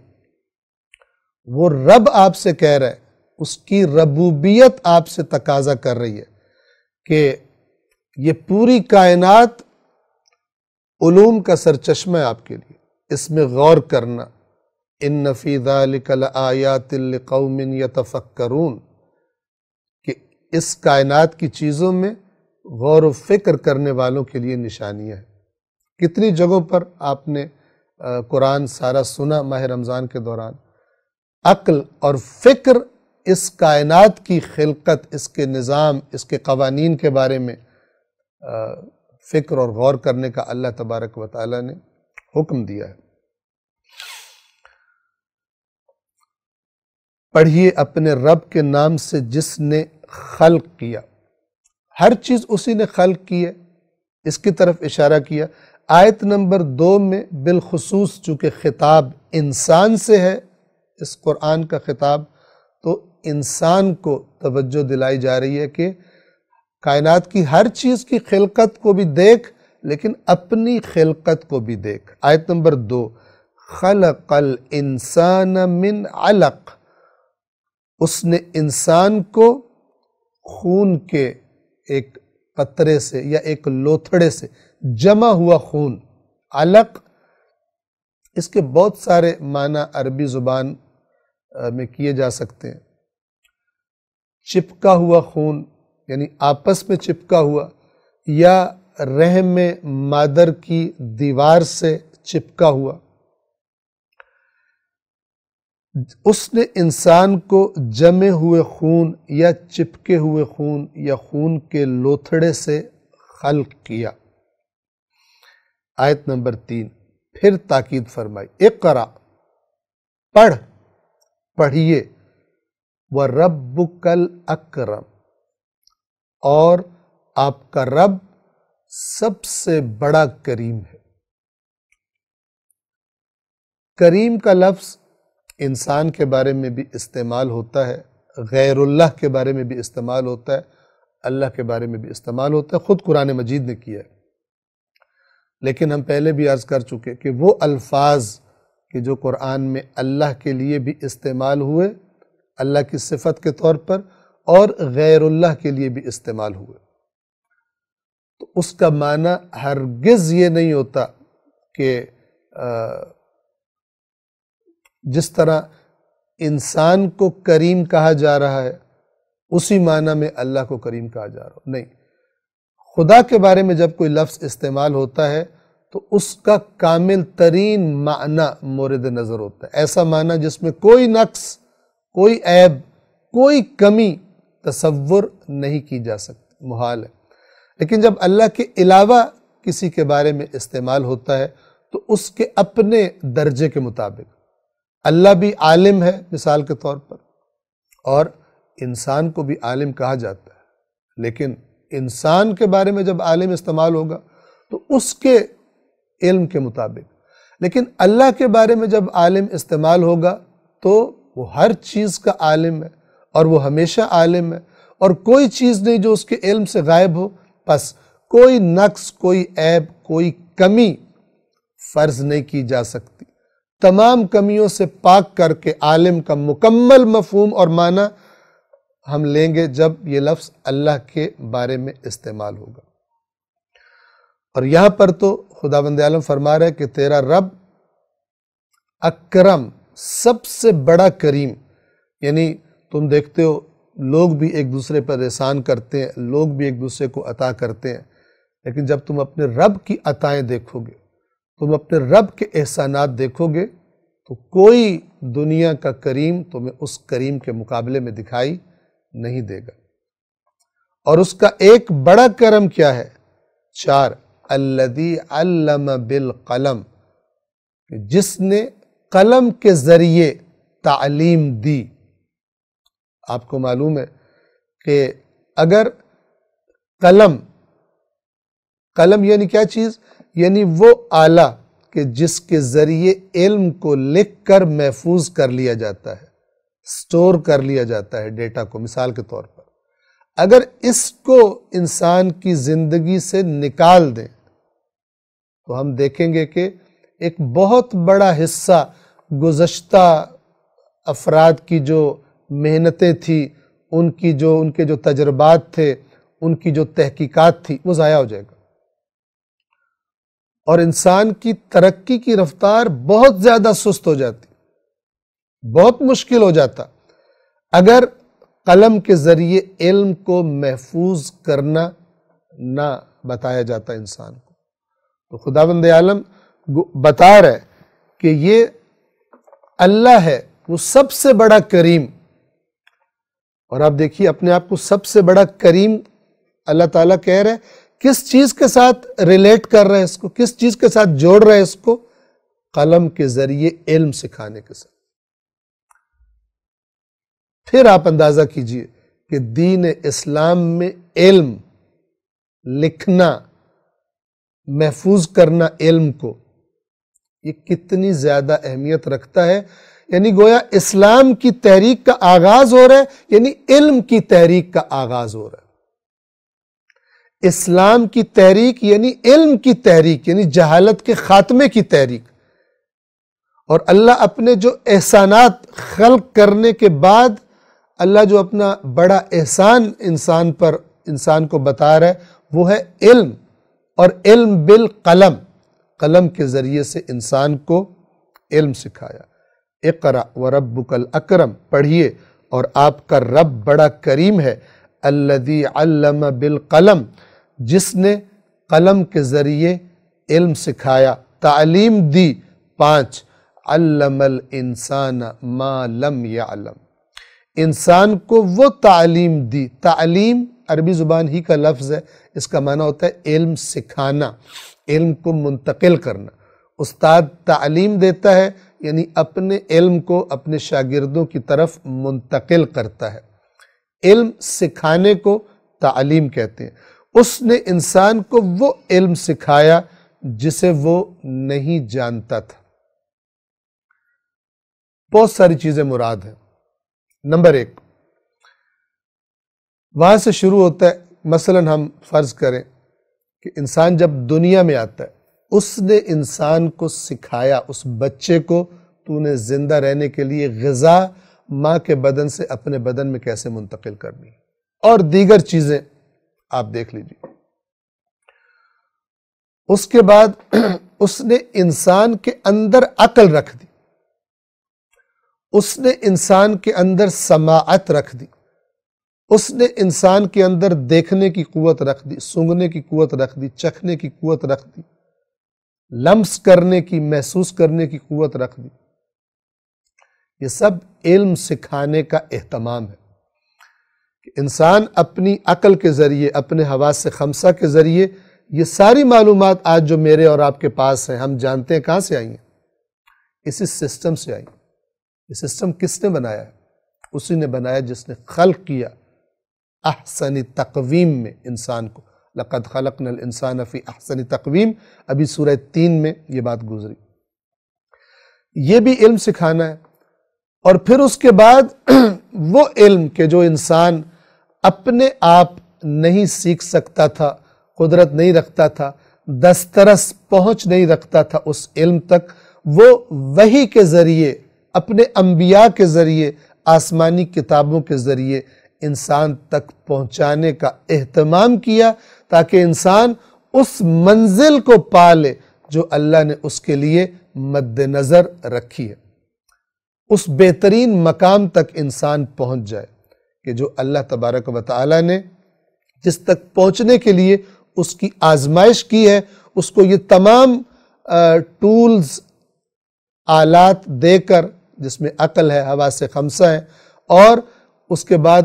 وہ رب آپ سے کہہ رہا ہے، اس کی ربوبیت آپ سے تقاضا کر رہی ہے کہ یہ پوری کائنات علوم کا سرچشمہ ہے آپ کے لیے، اس میں غور کرنا۔ ان فی ذلک لآیات لقوم یتفکرون، کہ اس کائنات کی چیزوں میں غور و فکر کرنے والوں کے لیے نشانیاں ہیں۔ کتنی جگہوں پر آپ نے قرآن سارا سنا ماہ رمضان کے دوران، عقل اور فکر اس کائنات کی خلقت، اس کے نظام، اس کے قوانین کے بارے میں فکر اور غور کرنے کا اللہ تبارک و تعالیٰ نے حکم دیا ہے۔ پڑھیے اپنے رب کے نام سے جس نے خلق کیا، ہر چیز اسی نے خلق کی ہے، اس کی طرف اشارہ کیا۔ آیت نمبر 2 میں بالخصوص چونکہ خطاب انسان سے ہے، اس قرآن کا خطاب، تو انسان کو توجہ دلائی جا رہی ہے کہ کائنات کی ہر چیز کی خلقت کو بھی دیکھ، لیکن اپنی خلقت کو بھی دیکھ۔ آیت نمبر 2، خلق الانسان من علق، اس نے انسان کو خون کے ایک قطرے سے یا ایک لوتھڑے سے، جمع ہوا خون، علق، اس کے بہت سارے معنی عربی زبان میں کیے جا سکتے ہیں۔ چپکا ہوا خون یعنی آپس میں چپکا ہوا، یا رحم مادر کی دیوار سے چپکا ہوا۔ اس نے انسان کو جمے ہوئے خون یا چپکے ہوئے خون یا خون کے لوتھڑے سے خلق کیا۔ آیت نمبر 3 پھر تاکید فرمائی، اقرا، پڑھیے، وَرَبُّكَ الْأَكْرَمُ، اور آپ کا رب سب سے بڑا کریم ہے۔ کریم کا لفظ انسان کے بارے میں بھی استعمال ہوتا ہے، غیر اللہ کے بارے میں بھی استعمال ہوتا ہے، اللہ کے بارے میں بھی استعمال ہوتا ہے، خود قرآن مجید نے کیا ہے۔ لیکن ہم پہلے بھی عرض کر چکے کہ وہ الفاظ کہ جو قرآن میں اللہ کے لیے بھی استعمال ہوئے اللہ کی صفت کے طور پر، اور غیر اللہ کے لیے بھی استعمال ہوئے، تو اس کا معنی ہرگز یہ نہیں ہوتا کہ جس طرح انسان کو کریم کہا جا رہا ہے اسی معنی میں اللہ کو کریم کہا جا رہا ہو، نہیں۔ خدا کے بارے میں جب کوئی لفظ استعمال ہوتا ہے تو اس کا کامل ترین معنی مورد نظر ہوتا ہے، ایسا معنی جس میں کوئی نقص، کوئی عیب، کوئی کمی تصور نہیں کی جا سکتی، محال ہے۔ لیکن جب اللہ کے علاوہ کسی کے بارے میں استعمال ہوتا ہے تو اس کے اپنے درجے کے مطابق، اللہ بھی عالم ہے مثال کے طور پر، اور انسان کو بھی عالم کہا جاتا ہے، لیکن انسان کے بارے میں جب عالم استعمال ہوگا تو اس کے علم کے مطابق، لیکن اللہ کے بارے میں جب عالم استعمال ہوگا تو وہ ہر چیز کا عالم ہے، اور وہ ہمیشہ عالم ہے، اور کوئی چیز نہیں جو اس کے علم سے غائب ہو، بس کوئی نقص، کوئی عیب، کوئی کمی فرض نہیں کی جا سکتی۔ تمام کمیوں سے پاک کر کے عالم کا مکمل مفہوم اور معنی ہم لیں گے جب یہ لفظ اللہ کے بارے میں استعمال ہوگا۔ اور یہاں پر تو خداوند عالم فرما رہا ہے کہ تیرا رب اکرم، سب سے بڑا کریم، یعنی تم دیکھتے ہو لوگ بھی ایک دوسرے پر احسان کرتے ہیں، لوگ بھی ایک دوسرے کو عطا کرتے ہیں، لیکن جب تم اپنے رب کی عطائیں دیکھو گے، تم اپنے رب کے احسانات دیکھو گے، تو کوئی دنیا کا کریم تمہیں اس کریم کے مقابلے میں دکھائی نہیں دے گا۔ اور اس کا ایک بڑا کرم کیا ہے؟ 4، الذی علم بالقلم، جس نے قلم کے ذریعے تعلیم دی۔ آپ کو معلوم ہے کہ اگر قلم یعنی کیا چیز؟ یعنی وہ آلہ کہ جس کے ذریعے علم کو لکھ کر محفوظ کر لیا جاتا ہے، سٹور کر لیا جاتا ہے ڈیٹا کو، مثال کے طور پر اگر اس کو انسان کی زندگی سے نکال دیں تو ہم دیکھیں گے کہ ایک بہت بڑا حصہ گزشتہ افراد کی جو محنتیں تھیں، ان کے جو تجربات تھے، ان کی جو تحقیقات تھی، وہ ضائع ہو جائے گا، اور انسان کی ترقی کی رفتار بہت زیادہ سست ہو جاتی، بہت مشکل ہو جاتا اگر قلم کے ذریعے علم کو محفوظ کرنا نہ بتایا جاتا انسان کو۔ تو خداوند عالم بتا رہا ہے کہ یہ اللہ ہے، وہ سب سے بڑا کریم، اور آپ دیکھیے اپنے آپ کو سب سے بڑا کریم اللہ تعالیٰ کہہ رہے ہیں، کس چیز کے ساتھ ریلیٹ کر رہے ہیں اس کو، کس چیز کے ساتھ جوڑ رہے ہیں اس کو؟ قلم کے ذریعے علم سکھانے کے ساتھ۔ پھر آپ اندازہ کیجئے کہ دین اسلام میں علم، لکھنا، محفوظ کرنا علم کو، یہ کتنی زیادہ اہمیت رکھتا ہے۔ یعنی گویا اسلام کی تحریک کا آغاز ہو رہا ہے، یعنی علم کی تحریک کا آغاز ہو رہا ہے۔ اسلام کی تحریک یعنی علم کی تحریک، یعنی جہالت کے خاتمے کی تحریک۔ اور اللہ اپنے جو احسانات خلق کرنے کے بعد، اللہ جو اپنا بڑا احسان انسان کو بتا رہا ہے وہ ہے علم، اور علم بالقلم، قلم کے ذریعے سے انسان کو علم سکھایا۔ اقرأ وربک الاکرم، پڑھیے اور آپ کا رب بڑا کریم ہے۔ الذی علم بالقلم، جس نے قلم کے ذریعے علم سکھایا، تعلیم دی۔ 5 علم الانسان ما لم یعلم، انسان کو وہ تعلیم دی۔ تعلیم عربی زبان ہی کا لفظ ہے، اس کا معنی ہوتا ہے علم سکھانا، علم کو منتقل کرنا۔ استاد تعلیم دیتا ہے، یعنی اپنے علم کو اپنے شاگردوں کی طرف منتقل کرتا ہے۔ علم سکھانے کو تعلیم کہتے ہیں۔ اس نے انسان کو وہ علم سکھایا جسے وہ نہیں جانتا تھا۔ بہت ساری چیزیں مراد ہیں۔ نمبر 1، وہاں سے شروع ہوتا ہے۔ مثلا ہم فرض کریں کہ انسان جب دنیا میں آتا ہے، اس نے انسان کو سکھایا، اس بچے کو، تو نے زندہ رہنے کے لیے غذا ماں کے بدن سے اپنے بدن میں کیسے منتقل کرنی، اور دیگر چیزیں آپ دیکھ لیجیے۔ اس کے بعد اس نے انسان کے اندر عقل رکھ دی، اس نے انسان کے اندر سماعت رکھ دی، اس نے انسان کے اندر دیکھنے کی قوت رکھ دی، سونگھنے کی قوت رکھ دی، چکھنے کی قوت رکھ دی، لمس کرنے کی، محسوس کرنے کی قوت رکھ دی۔ یہ سب علم سکھانے کا اہتمام ہے کہ انسان اپنی عقل کے ذریعے، اپنے حواس خمسہ کے ذریعے، یہ ساری معلومات آج جو میرے اور آپ کے پاس ہیں، ہم جانتے ہیں کہاں سے آئی ہیں؟ اسی سسٹم سے آئی ہیں۔ یہ سسٹم کس نے بنایا ہے؟ اسی نے بنایا جس نے خلق کیا احسن تقویم میں انسان کو۔ لقد خلقنا الانسان فی احسن تقویم، ابھی سورہ 3 میں یہ بات گزری۔ یہ بھی علم سکھانا ہے۔ اور پھر اس کے بعد وہ علم کہ جو انسان اپنے آپ نہیں سیکھ سکتا تھا، قدرت نہیں رکھتا تھا، دسترس پہنچ نہیں رکھتا تھا اس علم تک، وہ وحی کے ذریعے، اپنے انبیاء کے ذریعے، آسمانی کتابوں کے ذریعے انسان تک پہنچانے کا اہتمام کیا، تاکہ انسان اس منزل کو پا لے جو اللہ نے اس کے لیے مد نظر رکھی ہے۔ اس بہترین مقام تک انسان پہنچ جائے کہ جو اللہ تبارک و تعالی نے جس تک پہنچنے کے لیے اس کی آزمائش کی ہے، اس کو یہ تمام ٹولز، آلات دے کر، جس میں عقل ہے، حواس خمسہ ہے، اور اس کے بعد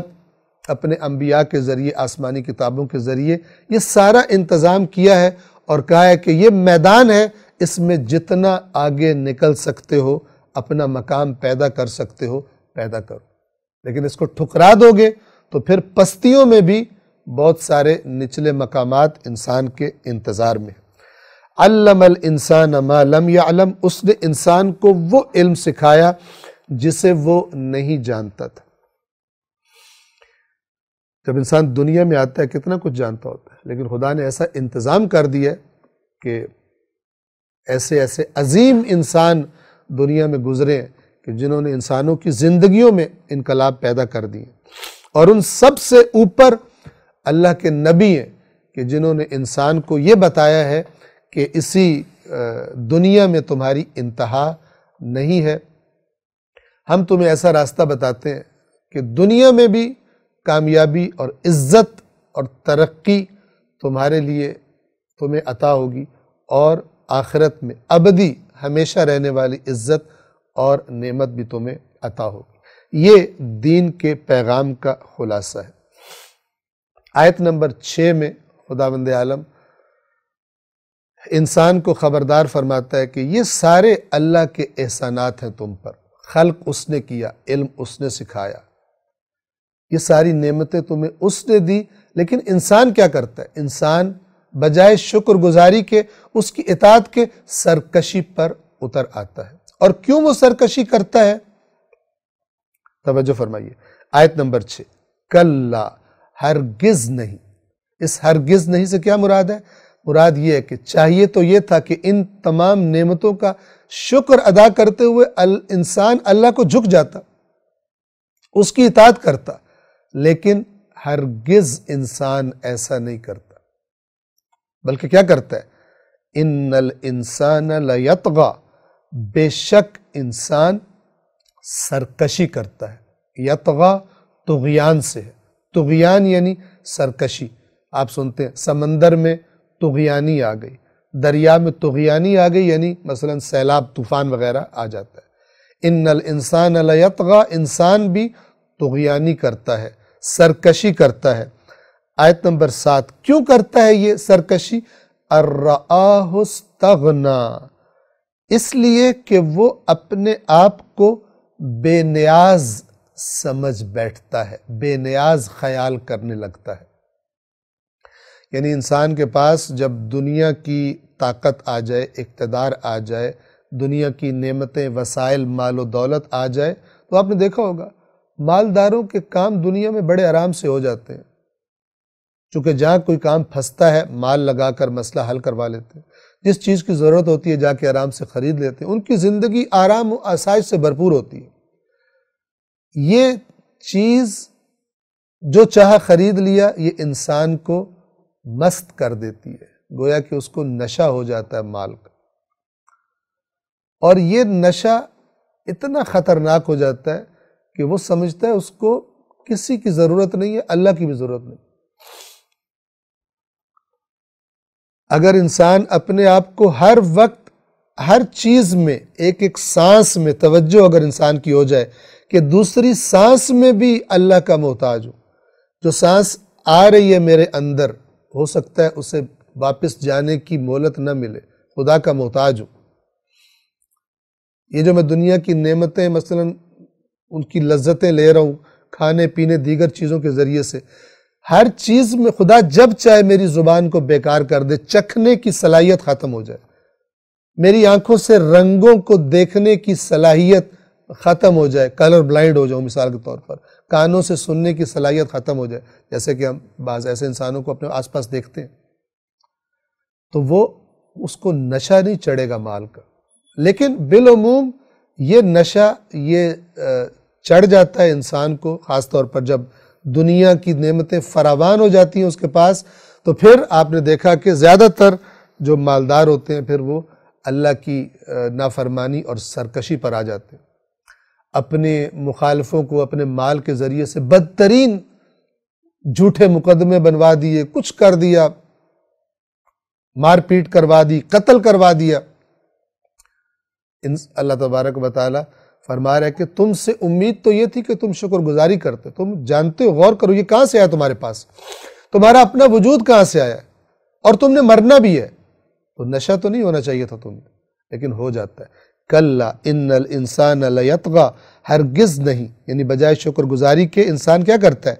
اپنے انبیاء کے ذریعے، آسمانی کتابوں کے ذریعے یہ سارا انتظام کیا ہے، اور کہا ہے کہ یہ میدان ہے، اس میں جتنا آگے نکل سکتے ہو، اپنا مقام پیدا کر سکتے ہو، پیدا کرو۔ لیکن اس کو ٹھکرا دو گے تو پھر پستیوں میں بھی بہت سارے نچلے مقامات انسان کے انتظار میں۔ علم الانسان ما لم یعلم، اس نے انسان کو وہ علم سکھایا جسے وہ نہیں جانتا تھا۔ جب انسان دنیا میں آتا ہے کتنا کچھ جانتا ہوتا ہے، لیکن خدا نے ایسا انتظام کر دیا کہ ایسے ایسے عظیم انسان دنیا میں گزرے ہیں کہ جنہوں نے انسانوں کی زندگیوں میں انقلاب پیدا کر دیے، اور ان سب سے اوپر اللہ کے نبی ہیں کہ جنہوں نے انسان کو یہ بتایا ہے کہ اسی دنیا میں تمہاری انتہا نہیں ہے، ہم تمہیں ایسا راستہ بتاتے ہیں کہ دنیا میں بھی کامیابی اور عزت اور ترقی تمہارے لیے تمہیں عطا ہوگی، اور آخرت میں ابدی ہمیشہ رہنے والی عزت اور نعمت بھی تمہیں عطا ہوگی۔ یہ دین کے پیغام کا خلاصہ ہے۔ آیت نمبر 6 میں خداوند عالم انسان کو خبردار فرماتا ہے کہ یہ سارے اللہ کے احسانات ہیں تم پر، خلق اس نے کیا، علم اس نے سکھایا، یہ ساری نعمتیں تمہیں اس نے دی، لیکن انسان کیا کرتا ہے؟ انسان بجائے شکر گزاری کے، اس کی اطاعت کے، سرکشی پر اتر آتا ہے۔ اور کیوں وہ سرکشی کرتا ہے؟ توجہ فرمائیے، آیت نمبر 6، کلا، ہرگز نہیں۔ اس ہرگز نہیں سے کیا مراد ہے؟ مراد یہ ہے کہ چاہیے تو یہ تھا کہ ان تمام نعمتوں کا شکر ادا کرتے ہوئے انسان اللہ کو جھک جاتا، اس کی اطاعت کرتا، لیکن ہرگز انسان ایسا نہیں کرتا، بلکہ کیا کرتا ہے؟ ان الانسان لیطغی، بے شک انسان سرکشی کرتا ہے۔ یطغی طغیان سے ہے، طغیان یعنی سرکشی۔ آپ سنتے ہیں سمندر میں طغیانی آ گئی، دریا میں طغیانی آ گئی، یعنی مثلا سیلاب، طوفان وغیرہ آ جاتا ہے۔ ان الانسان لیطغی، انسان بھی طغیانی کرتا ہے، سرکشی کرتا ہے۔ آیت نمبر 7، کیوں کرتا ہے یہ سرکشی؟ ارآہ استغنا، اس لیے کہ وہ اپنے آپ کو بے نیاز سمجھ بیٹھتا ہے، بے نیاز خیال کرنے لگتا ہے۔ یعنی انسان کے پاس جب دنیا کی طاقت آ جائے، اقتدار آ جائے، دنیا کی نعمتیں، وسائل، مال و دولت آ جائے، تو آپ نے دیکھا ہوگا مالداروں کے کام دنیا میں بڑے آرام سے ہو جاتے ہیں، چونکہ جہاں کوئی کام پھنستا ہے مال لگا کر مسئلہ حل کروا لیتے ہیں، جس چیز کی ضرورت ہوتی ہے جا کے آرام سے خرید لیتے ہیں، ان کی زندگی آرام و آسائش سے بھرپور ہوتی ہے۔ یہ چیز جو چاہا خرید لیا، یہ انسان کو مست کر دیتی ہے، گویا کہ اس کو نشہ ہو جاتا ہے مال کا، اور یہ نشہ اتنا خطرناک ہو جاتا ہے کہ وہ سمجھتا ہے اس کو کسی کی ضرورت نہیں ہے، اللہ کی بھی ضرورت نہیں۔ اگر انسان اپنے آپ کو ہر وقت ہر چیز میں، ایک ایک سانس میں توجہ اگر انسان کی ہو جائے کہ دوسری سانس میں بھی اللہ کا محتاج ہو، جو سانس آ رہی ہے میرے اندر، ہو سکتا ہے اسے واپس جانے کی مہلت نہ ملے، خدا کا محتاج ہوں۔ یہ جو میں دنیا کی نعمتیں مثلا ان کی لذتیں لے رہا ہوں، کھانے پینے دیگر چیزوں کے ذریعے سے، ہر چیز میں خدا جب چاہے میری زبان کو بیکار کر دے، چکھنے کی صلاحیت ختم ہو جائے، میری آنکھوں سے رنگوں کو دیکھنے کی صلاحیت ختم ہو جائے، کلر بلائنڈ ہو جاؤں مثال کے طور پر، کانوں سے سننے کی صلاحیت ختم ہو جائے، جیسے کہ ہم بعض ایسے انسانوں کو اپنے آس پاس دیکھتے ہیں، تو وہ اس کو نشہ نہیں چڑھے گا مال کا، لیکن بالعموم یہ نشہ یہ چڑھ جاتا ہے انسان کو، خاص طور پر جب دنیا کی نعمتیں فراوان ہو جاتی ہیں اس کے پاس، تو پھر آپ نے دیکھا کہ زیادہ تر جو مالدار ہوتے ہیں پھر وہ اللہ کی نافرمانی اور سرکشی پر آ جاتے ہیں، اپنے مخالفوں کو اپنے مال کے ذریعے سے بدترین جھوٹے مقدمے بنوا دیے، کچھ کر دیا، مار پیٹ کروا دی، قتل کروا دیا۔ اللہ تبارک و تعالی فرما رہا ہے کہ تم سے امید تو یہ تھی کہ تم شکر گزاری کرتے، تم جانتے ہو، غور کرو یہ کہاں سے آیا تمہارے پاس، تمہارا اپنا وجود کہاں سے آیا، اور تم نے مرنا بھی ہے، تو نشہ تو نہیں ہونا چاہیے تھا تمہیں، لیکن ہو جاتا ہے۔ کلا ان الانسان لیطغی، ہرگز نہیں، یعنی بجائے شکر گزاری کے انسان کیا کرتا ہے؟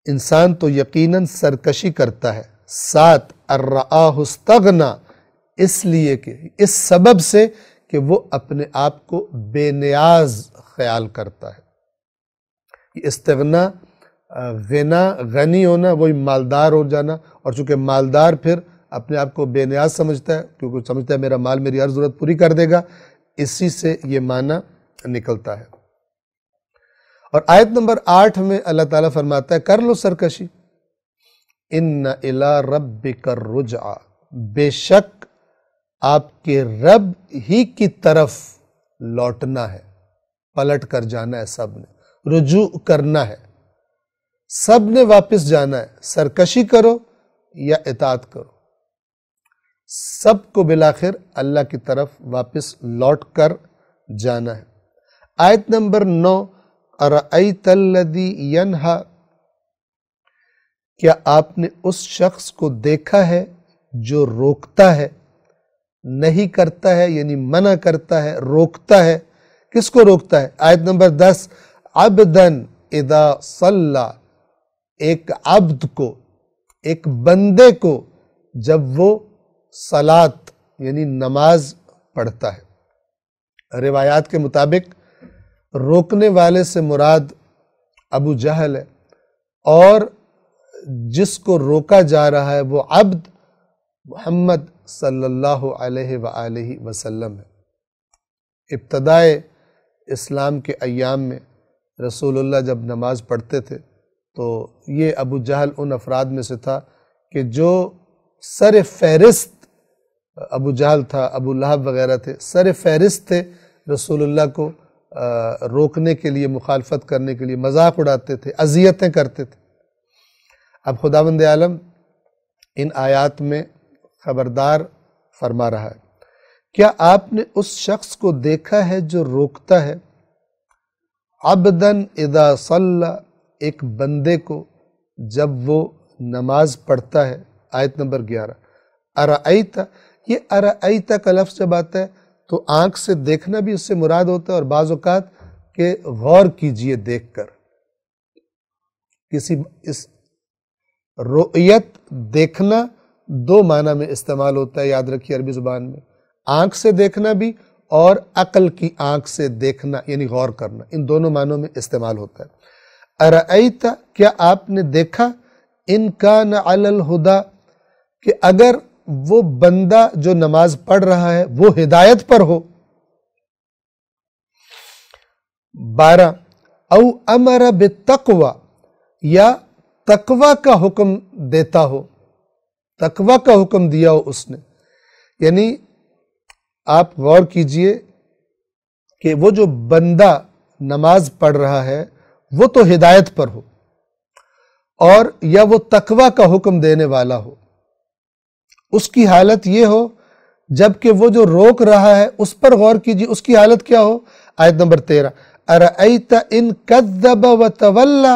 انسان تو یقیناً سرکشی کرتا ہے۔ 7 ارآہ استغنا، اس لیے کہ اس سبب سے کہ وہ اپنے آپ کو بے نیاز خیال کرتا ہے۔ استغنا، غنا، غنی ہونا، وہی مالدار ہو جانا، اور چونکہ مالدار پھر اپنے آپ کو بے نیاز سمجھتا ہے کیونکہ سمجھتا ہے میرا مال میری ہر ضرورت پوری کر دے گا، اسی سے یہ معنی نکلتا ہے۔ اور آیت نمبر 8 میں اللہ تعالیٰ فرماتا ہے کر لو سرکشی، ان الی ربک الرجع، بے شک آپ کے رب ہی کی طرف لوٹنا ہے، پلٹ کر جانا ہے، سب نے رجوع کرنا ہے، سب نے واپس جانا ہے، سرکشی کرو یا اطاعت کرو، سب کو بالآخر اللہ کی طرف واپس لوٹ کر جانا ہے۔ آیت نمبر 9 ارأیت الذی ینہا، کیا آپ نے اس شخص کو دیکھا ہے جو روکتا ہے، نہیں کرتا ہے یعنی منع کرتا ہے، روکتا ہے، کس کو روکتا ہے؟ آیت نمبر 10 عبدن اذا صلی، ایک عبد کو، ایک بندے کو جب وہ صلاۃ یعنی نماز پڑھتا ہے۔ روایات کے مطابق روکنے والے سے مراد ابو جہل ہے، اور جس کو روکا جا رہا ہے وہ عبد محمد صلی اللہ علیہ وآلہ وسلم ہے۔ ابتدائے اسلام کے ایام میں رسول اللہ جب نماز پڑھتے تھے تو یہ ابو جہل ان افراد میں سے تھا کہ جو سر فہرست، ابو جہل تھا، ابو لہب وغیرہ تھے، سر فہرست تھے رسول اللہ کو روکنے کے لیے، مخالفت کرنے کے لیے، مذاق اڑاتے تھے، اذیتیں کرتے تھے۔ اب خداوند عالم ان آیات میں خبردار فرما رہا ہے، کیا آپ نے اس شخص کو دیکھا ہے جو روکتا ہے، عبدن اذا صلی، ایک بندے کو جب وہ نماز پڑھتا ہے۔ آیت نمبر 11 ارأیت، یہ ارأیت کا لفظ جب آتا ہے تو آنکھ سے دیکھنا بھی اس سے مراد ہوتا ہے، اور بعض اوقات کہ غور کیجئے دیکھ کر، اس رؤیت دیکھنا دو معنی میں استعمال ہوتا ہے، یاد رکھیے عربی زبان میں، آنکھ سے دیکھنا بھی اور عقل کی آنکھ سے دیکھنا یعنی غور کرنا، ان دونوں معنوں میں استعمال ہوتا ہے۔ ارأیت، کیا آپ نے دیکھا، ان کان علی الہدی، کہ اگر وہ بندہ جو نماز پڑھ رہا ہے وہ ہدایت پر ہو۔ 12 او امر بالتقوی، یا تقوی کا حکم دیتا ہو، تقوی کا حکم دیا ہو اس نے، یعنی آپ غور کیجئے کہ وہ جو بندہ نماز پڑھ رہا ہے وہ تو ہدایت پر ہو، اور یا وہ تقوی کا حکم دینے والا ہو، اس کی حالت یہ ہو، جبکہ وہ جو روک رہا ہے اس پر غور کیجئے اس کی حالت کیا ہو۔ آیت نمبر 13 ارأیت ان کذب وتولی،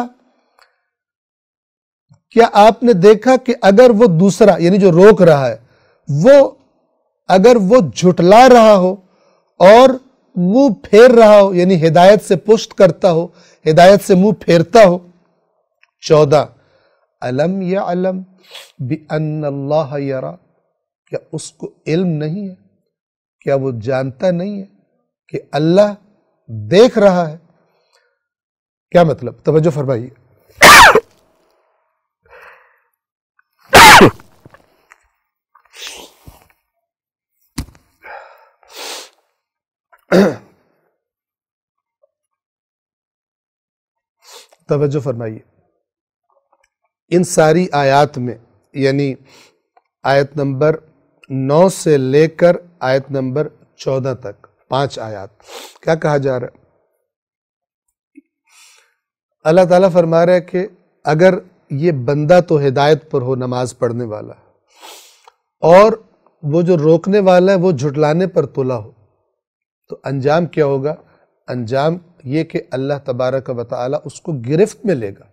کیا آپ نے دیکھا کہ اگر وہ دوسرا یعنی جو روک رہا ہے وہ اگر وہ جھٹلا رہا ہو اور منہ پھیر رہا ہو، یعنی ہدایت سے پشت کرتا ہو، ہدایت سے منہ پھیرتا ہو۔ 14 الم یعلم بان اللہ یری، کیا اس کو علم نہیں ہے، کیا وہ جانتا نہیں ہے کہ اللہ دیکھ رہا ہے؟ کیا مطلب؟ توجہ فرمائیے۔ توجہ فرمائیے، ان ساری آیات میں یعنی آیت نمبر 9 سے لے کر آیت نمبر 14 تک 5 آیات کیا کہا جا رہا ہے؟ اللہ تعالیٰ فرما رہا ہے کہ اگر یہ بندہ تو ہدایت پر ہو، نماز پڑھنے والا، اور وہ جو روکنے والا ہے وہ جھٹلانے پر تلا ہو، تو انجام کیا ہوگا؟ انجام یہ کہ اللہ تبارک و تعالیٰ اس کو گرفت میں لے گا۔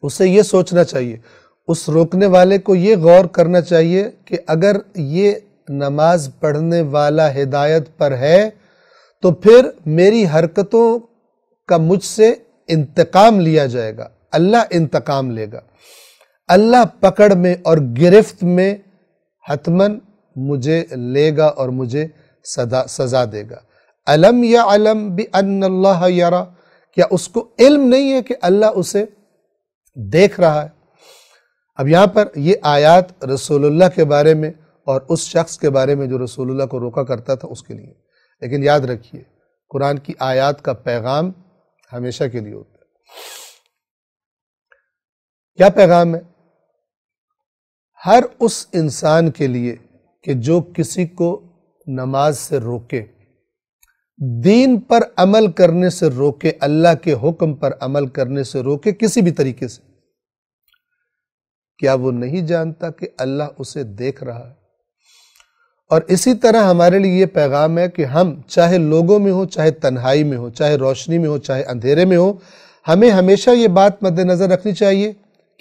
اسے یہ سوچنا چاہیے، اس روکنے والے کو یہ غور کرنا چاہیے کہ اگر یہ نماز پڑھنے والا ہدایت پر ہے تو پھر میری حرکتوں کا مجھ سے انتقام لیا جائے گا، اللہ انتقام لے گا، اللہ پکڑ میں اور گرفت میں حتماً مجھے لے گا اور مجھے سزا دے گا۔ الم یعلم بان اللہ یری، کیا اس کو علم نہیں ہے کہ اللہ اسے دیکھ رہا ہے؟ اب یہاں پر یہ آیات رسول اللہ کے بارے میں اور اس شخص کے بارے میں جو رسول اللہ کو روکا کرتا تھا اس کے لیے، لیکن یاد رکھیے قرآن کی آیات کا پیغام ہمیشہ کے لیے ہوتا ہے۔ کیا پیغام ہے؟ ہر اس انسان کے لیے کہ جو کسی کو نماز سے روکے، دین پر عمل کرنے سے روکے، اللہ کے حکم پر عمل کرنے سے روکے کسی بھی طریقے سے، کیا وہ نہیں جانتا کہ اللہ اسے دیکھ رہا ہے؟ اور اسی طرح ہمارے لیے یہ پیغام ہے کہ ہم چاہے لوگوں میں ہو، چاہے تنہائی میں ہو، چاہے روشنی میں ہو، چاہے اندھیرے میں ہو، ہمیں ہمیشہ یہ بات مد نظر رکھنی چاہیے۔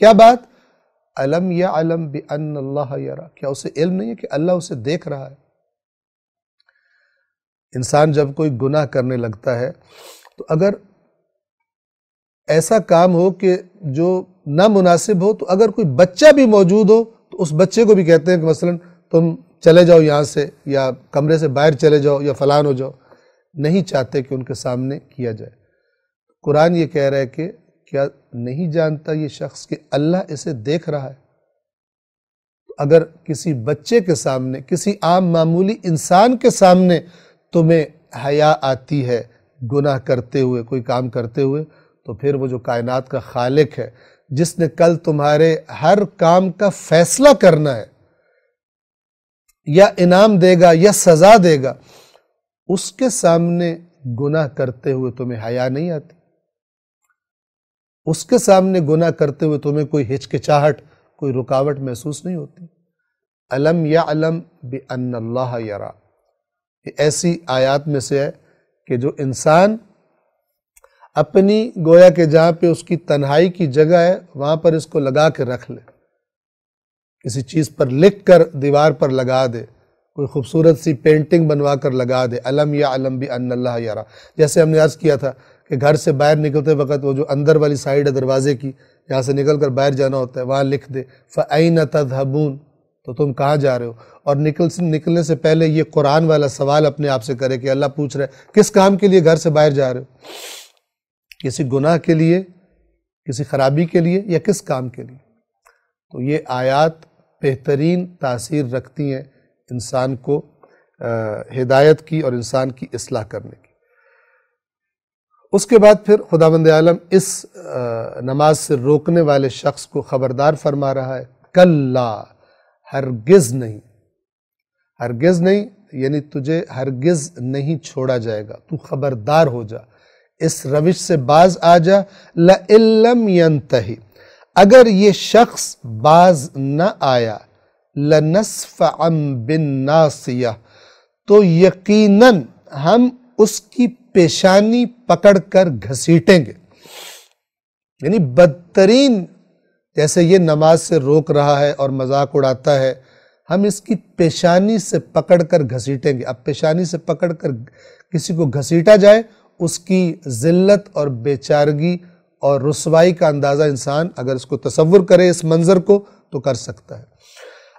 کیا بات؟ الم یعلم بان اللہ یرا، کیا اسے علم نہیں ہے کہ اللہ اسے دیکھ رہا ہے؟ انسان جب کوئی گناہ کرنے لگتا ہے تو اگر ایسا کام ہو کہ جو نامناسب ہو، تو اگر کوئی بچہ بھی موجود ہو تو اس بچے کو بھی کہتے ہیں کہ مثلا تم چلے جاؤ یہاں سے، یا کمرے سے باہر چلے جاؤ، یا فلان ہو جاؤ، نہیں چاہتے کہ ان کے سامنے کیا جائے۔ قرآن یہ کہہ رہا ہے کہ کیا نہیں جانتا یہ شخص کہ اللہ اسے دیکھ رہا ہے؟ اگر کسی بچے کے سامنے، کسی عام معمولی انسان کے سامنے تمہیں حیا آتی ہے گناہ کرتے ہوئے، کوئی کام کرتے ہوئے، تو پھر وہ جو کائنات کا خالق ہے، جس نے کل تمہارے ہر کام کا فیصلہ کرنا ہے، یا انعام دے گا یا سزا دے گا، اس کے سامنے گناہ کرتے ہوئے تمہیں حیا نہیں آتی؟ اس کے سامنے گناہ کرتے ہوئے تمہیں کوئی ہچکچاہٹ، کوئی رکاوٹ محسوس نہیں ہوتی؟ الم یعلم بان اللہ یرا، یہ ایسی آیات میں سے ہے کہ جو انسان اپنی گویا کہ جہاں پہ اس کی تنہائی کی جگہ ہے وہاں پر اس کو لگا کے رکھ لے، کسی چیز پر لکھ کر دیوار پر لگا دے، کوئی خوبصورت سی پینٹنگ بنوا کر لگا دے، الم یعلم بان اللہ یرا۔ جیسے ہم نے عرض کیا تھا کہ گھر سے باہر نکلتے وقت وہ جو اندر والی سائیڈ ہے دروازے کی، جہاں سے نکل کر باہر جانا ہوتا ہے، وہاں لکھ دے فَأَيْنَ تَذْهَبُونَ، تو تم کہاں جا رہے ہو؟ اور نکلنے سے پہلے یہ قرآن والا سوال اپنے آپ سے کرے کہ اللہ پوچھ رہا ہے کس کام کے لیے گھر سے باہر جا رہے ہو؟ کسی گناہ کے لیے، کسی خرابی کے لیے، یا کس کام کے لیے؟ تو یہ آیات بہترین تاثیر رکھتی ہیں انسان کو ہدایت کی اور انسان کی اصلاح کرنے کی۔ اس کے بعد پھر خداوند عالم اس نماز سے روکنے والے شخص کو خبردار فرما رہا ہے، کلا، ہرگز نہیں، ہرگز نہیں، یعنی تجھے ہرگز نہیں چھوڑا جائے گا، تو خبردار ہو جا، اس روش سے باز آ جا، لَإِن لَّمْ يَنْتَهِ، اگر یہ شخص باز نہ آیا، لَنَسْفَعًا بِالنَّاصِيَةِ، تو یقیناً ہم اس کی پیشانی پکڑ کر گھسیٹیں گے۔ یعنی بدترین، جیسے یہ نماز سے روک رہا ہے اور مذاق اڑاتا ہے، ہم اس کی پیشانی سے پکڑ کر گھسیٹیں گے۔ اب پیشانی سے پکڑ کر کسی کو گھسیٹا جائے، اس کی ذلت اور بیچارگی اور رسوائی کا اندازہ انسان اگر اس کو تصور کرے اس منظر کو تو کر سکتا ہے۔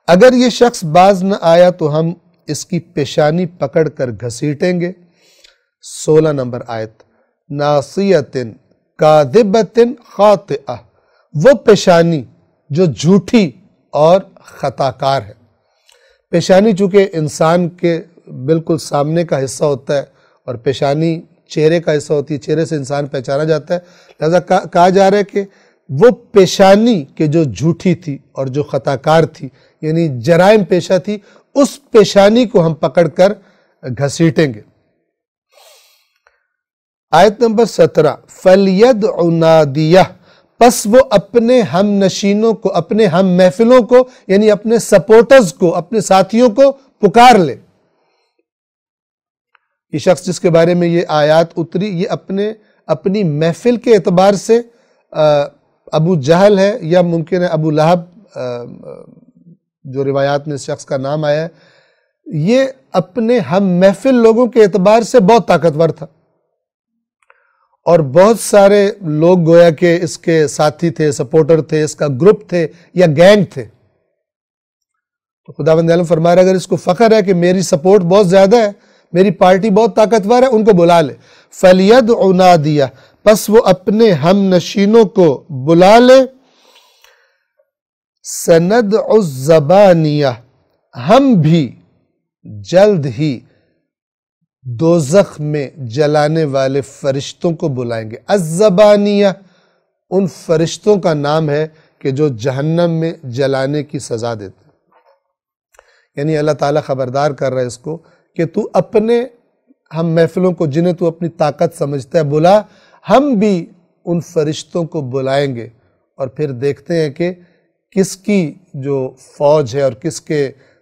اگر یہ شخص باز نہ آیا تو ہم اس کی پیشانی پکڑ کر گھسیٹیں گے۔ 16 نمبر آیت، ناصیۃ کاذبۃ خاطئہ، وہ پیشانی جو جھوٹی اور خطا کار ہے۔ پیشانی چونکہ انسان کے بالکل سامنے کا حصہ ہوتا ہے اور پیشانی چہرے کا حصہ ہوتی ہے، چہرے سے انسان پہچانا جاتا ہے، لہذا کہا جا رہا ہے کہ وہ پیشانی کہ جو جھوٹی تھی اور جو خطا کار تھی، یعنی جرائم پیشہ تھی، اس پیشانی کو ہم پکڑ کر گھسیٹیں گے۔ آیت نمبر 17، فَلْيَدْعُ نَادِيَهُ، پس وہ اپنے ہم نشینوں کو، اپنے ہم محفلوں کو، یعنی اپنے سپورٹرز کو، اپنے ساتھیوں کو پکار لے۔ یہ شخص جس کے بارے میں یہ آیات اتری، یہ اپنی محفل کے اعتبار سے ابو جہل ہے، یا ممکن ہے ابو لہب، جو روایات میں اس شخص کا نام آیا ہے، یہ اپنے ہم محفل لوگوں کے اعتبار سے بہت طاقتور تھا، اور بہت سارے لوگ گویا کہ اس کے ساتھی تھے، سپورٹر تھے، اس کا گروپ تھے یا گینگ تھے۔ تو خداوند عالم فرما رہا ہے اگر اس کو فخر ہے کہ میری سپورٹ بہت زیادہ ہے، میری پارٹی بہت طاقتور ہے، ان کو بلا لے۔ فَلْيَدْعُ نَادِيَهُ، پس وہ اپنے ہم نشینوں کو بلا لے۔ سندع الزبانیہ، ہم بھی جلد ہی دوزخ میں جلانے والے فرشتوں کو بلائیں گے۔ الزبانیہ ان فرشتوں کا نام ہے کہ جو جہنم میں جلانے کی سزا دیتے ہیں۔ یعنی اللہ تعالیٰ خبردار کر رہا ہے اس کو کہ تو اپنے ہم محفلوں کو جنہیں تو اپنی طاقت سمجھتا ہے بلا، ہم بھی ان فرشتوں کو بلائیں گے، اور پھر دیکھتے ہیں کہ کس کی جو فوج ہے اور کس کے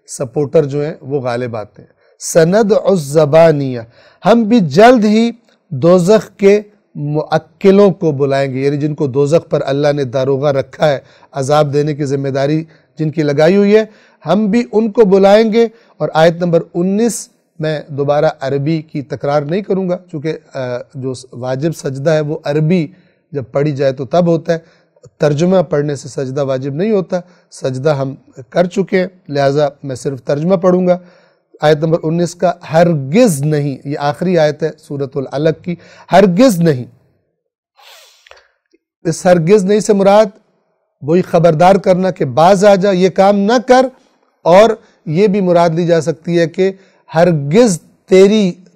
سپورٹر جو ہیں وہ غالب آتے ہیں۔ سندع الزبانیہ، ہم بھی جلد ہی دوزخ کے معکلوں کو بلائیں گے، یعنی جن کو دوزخ پر اللہ نے داروغہ رکھا ہے، عذاب دینے کی ذمہ داری جن کی لگائی ہوئی ہے، ہم بھی ان کو بلائیں گے۔ اور آیت نمبر 19 میں دوبارہ عربی کی تکرار نہیں کروں گا، چونکہ جو واجب سجدہ ہے وہ عربی جب پڑھی جائے تو تب ہوتا ہے، ترجمہ پڑھنے سے سجدہ واجب نہیں ہوتا، سجدہ ہم کر چکے ہیں، لہٰذا میں صرف ترجمہ پڑھوں گا۔ آیت نمبر 19 کا ہرگز نہیں، یہ آخری آیت ہے سورۃ العلق کی، ہرگز نہیں، اس ہرگز نہیں سے مراد وہی خبردار کرنا کہ باز آ جا، یہ کام نہ کر، اور یہ بھی مراد لی جا سکتی ہے کہ ہرگز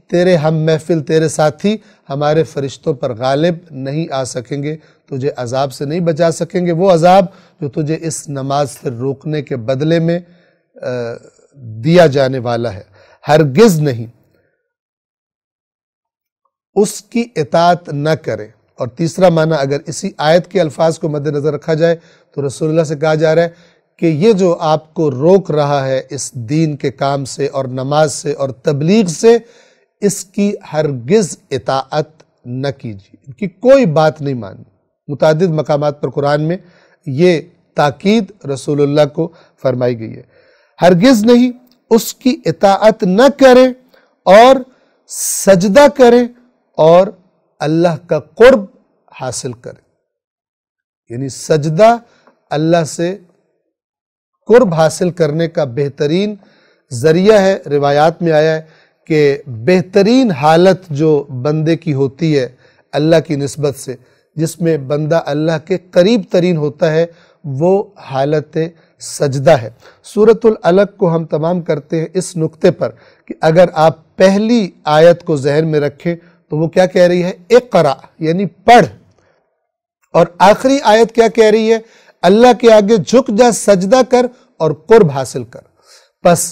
تیرے ہم محفل، تیرے ساتھی ہمارے فرشتوں پر غالب نہیں آ سکیں گے، تجھے عذاب سے نہیں بچا سکیں گے، وہ عذاب جو تجھے اس نماز سے روکنے کے بدلے میں دیا جانے والا ہے، ہرگز نہیں اس کی اطاعت نہ کرے۔ اور تیسرا معنی اگر اسی آیت کے الفاظ کو مد نظر رکھا جائے تو رسول اللہ سے کہا جا رہا ہے کہ یہ جو آپ کو روک رہا ہے اس دین کے کام سے اور نماز سے اور تبلیغ سے، اس کی ہرگز اطاعت نہ کیجیے، ان کی کوئی بات نہیں مانی۔ متعدد مقامات پر قرآن میں یہ تاکید رسول اللہ کو فرمائی گئی ہے، ہرگز نہیں اس کی اطاعت نہ کرے اور سجدہ کرے اور اللہ کا قرب حاصل کرے۔ یعنی سجدہ اللہ سے قرب حاصل کرنے کا بہترین ذریعہ ہے۔ روایات میں آیا ہے کہ بہترین حالت جو بندے کی ہوتی ہے اللہ کی نسبت سے، جس میں بندہ اللہ کے قریب ترین ہوتا ہے، وہ حالت سجدہ ہے۔ سورۃ العلق کو ہم تمام کرتے ہیں اس نقطے پر کہ اگر آپ پہلی آیت کو ذہن میں رکھیں تو وہ کیا کہہ رہی ہے؟ اقرا، یعنی پڑھ، اور آخری آیت کیا کہہ رہی ہے؟ اللہ کے آگے جھک جا، سجدہ کر اور قرب حاصل کر۔ پس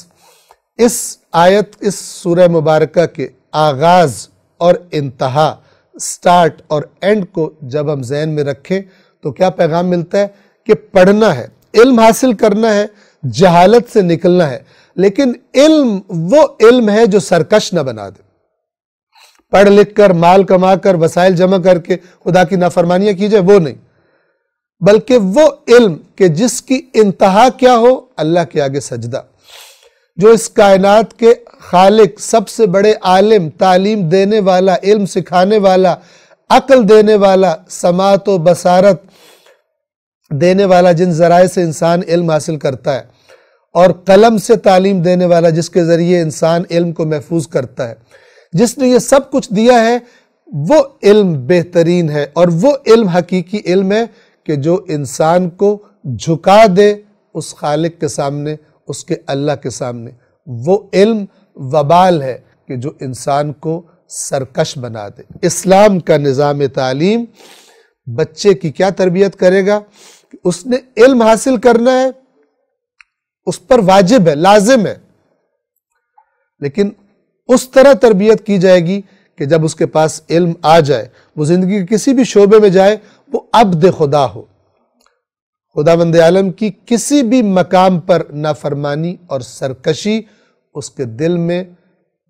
اس آیت، اس سورہ مبارکہ کے آغاز اور انتہا، سٹارٹ اور اینڈ کو جب ہم ذہن میں رکھیں تو کیا پیغام ملتا ہے؟ کہ پڑھنا ہے، علم حاصل کرنا ہے، جہالت سے نکلنا ہے، لیکن علم وہ علم ہے جو سرکش نہ بنا دے۔ پڑھ لکھ کر، مال کما کر، وسائل جمع کر کے خدا کی نافرمانیاں کی جائے، وہ نہیں، بلکہ وہ علم کہ جس کی انتہا کیا ہو؟ اللہ کے آگے سجدہ، جو اس کائنات کے خالق، سب سے بڑے عالم، تعلیم دینے والا، علم سکھانے والا، عقل دینے والا، سماعت و بصارت دینے والا، جن ذرائع سے انسان علم حاصل کرتا ہے، اور قلم سے تعلیم دینے والا، جس کے ذریعے انسان علم کو محفوظ کرتا ہے، جس نے یہ سب کچھ دیا ہے، وہ علم بہترین ہے، اور وہ علم حقیقی علم ہے کہ جو انسان کو جھکا دے اس خالق کے سامنے، اس کے اللہ کے سامنے۔ وہ علم وبال ہے کہ جو انسان کو سرکش بنا دے۔ اسلام کا نظام تعلیم بچے کی کیا تربیت کرے گا؟ کہ اس نے علم حاصل کرنا ہے، اس پر واجب ہے، لازم ہے، لیکن اس طرح تربیت کی جائے گی کہ جب اس کے پاس علم آ جائے، وہ زندگی کے کسی بھی شعبے میں جائے، وہ عبد خدا ہو، خداوند عالم کی کسی بھی مقام پر نافرمانی اور سرکشی اس کے دل میں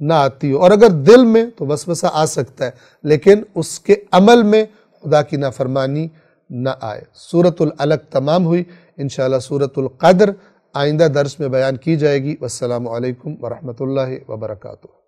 نہ آتی ہو، اور اگر دل میں تو وسوسہ آ سکتا ہے، لیکن اس کے عمل میں خدا کی نافرمانی نہ آئے۔ سورۃ العلق تمام ہوئی، انشاءاللہ سورۃ القدر آئندہ درس میں بیان کی جائے گی۔ والسلام علیکم ورحمۃ اللہ وبرکاتہ۔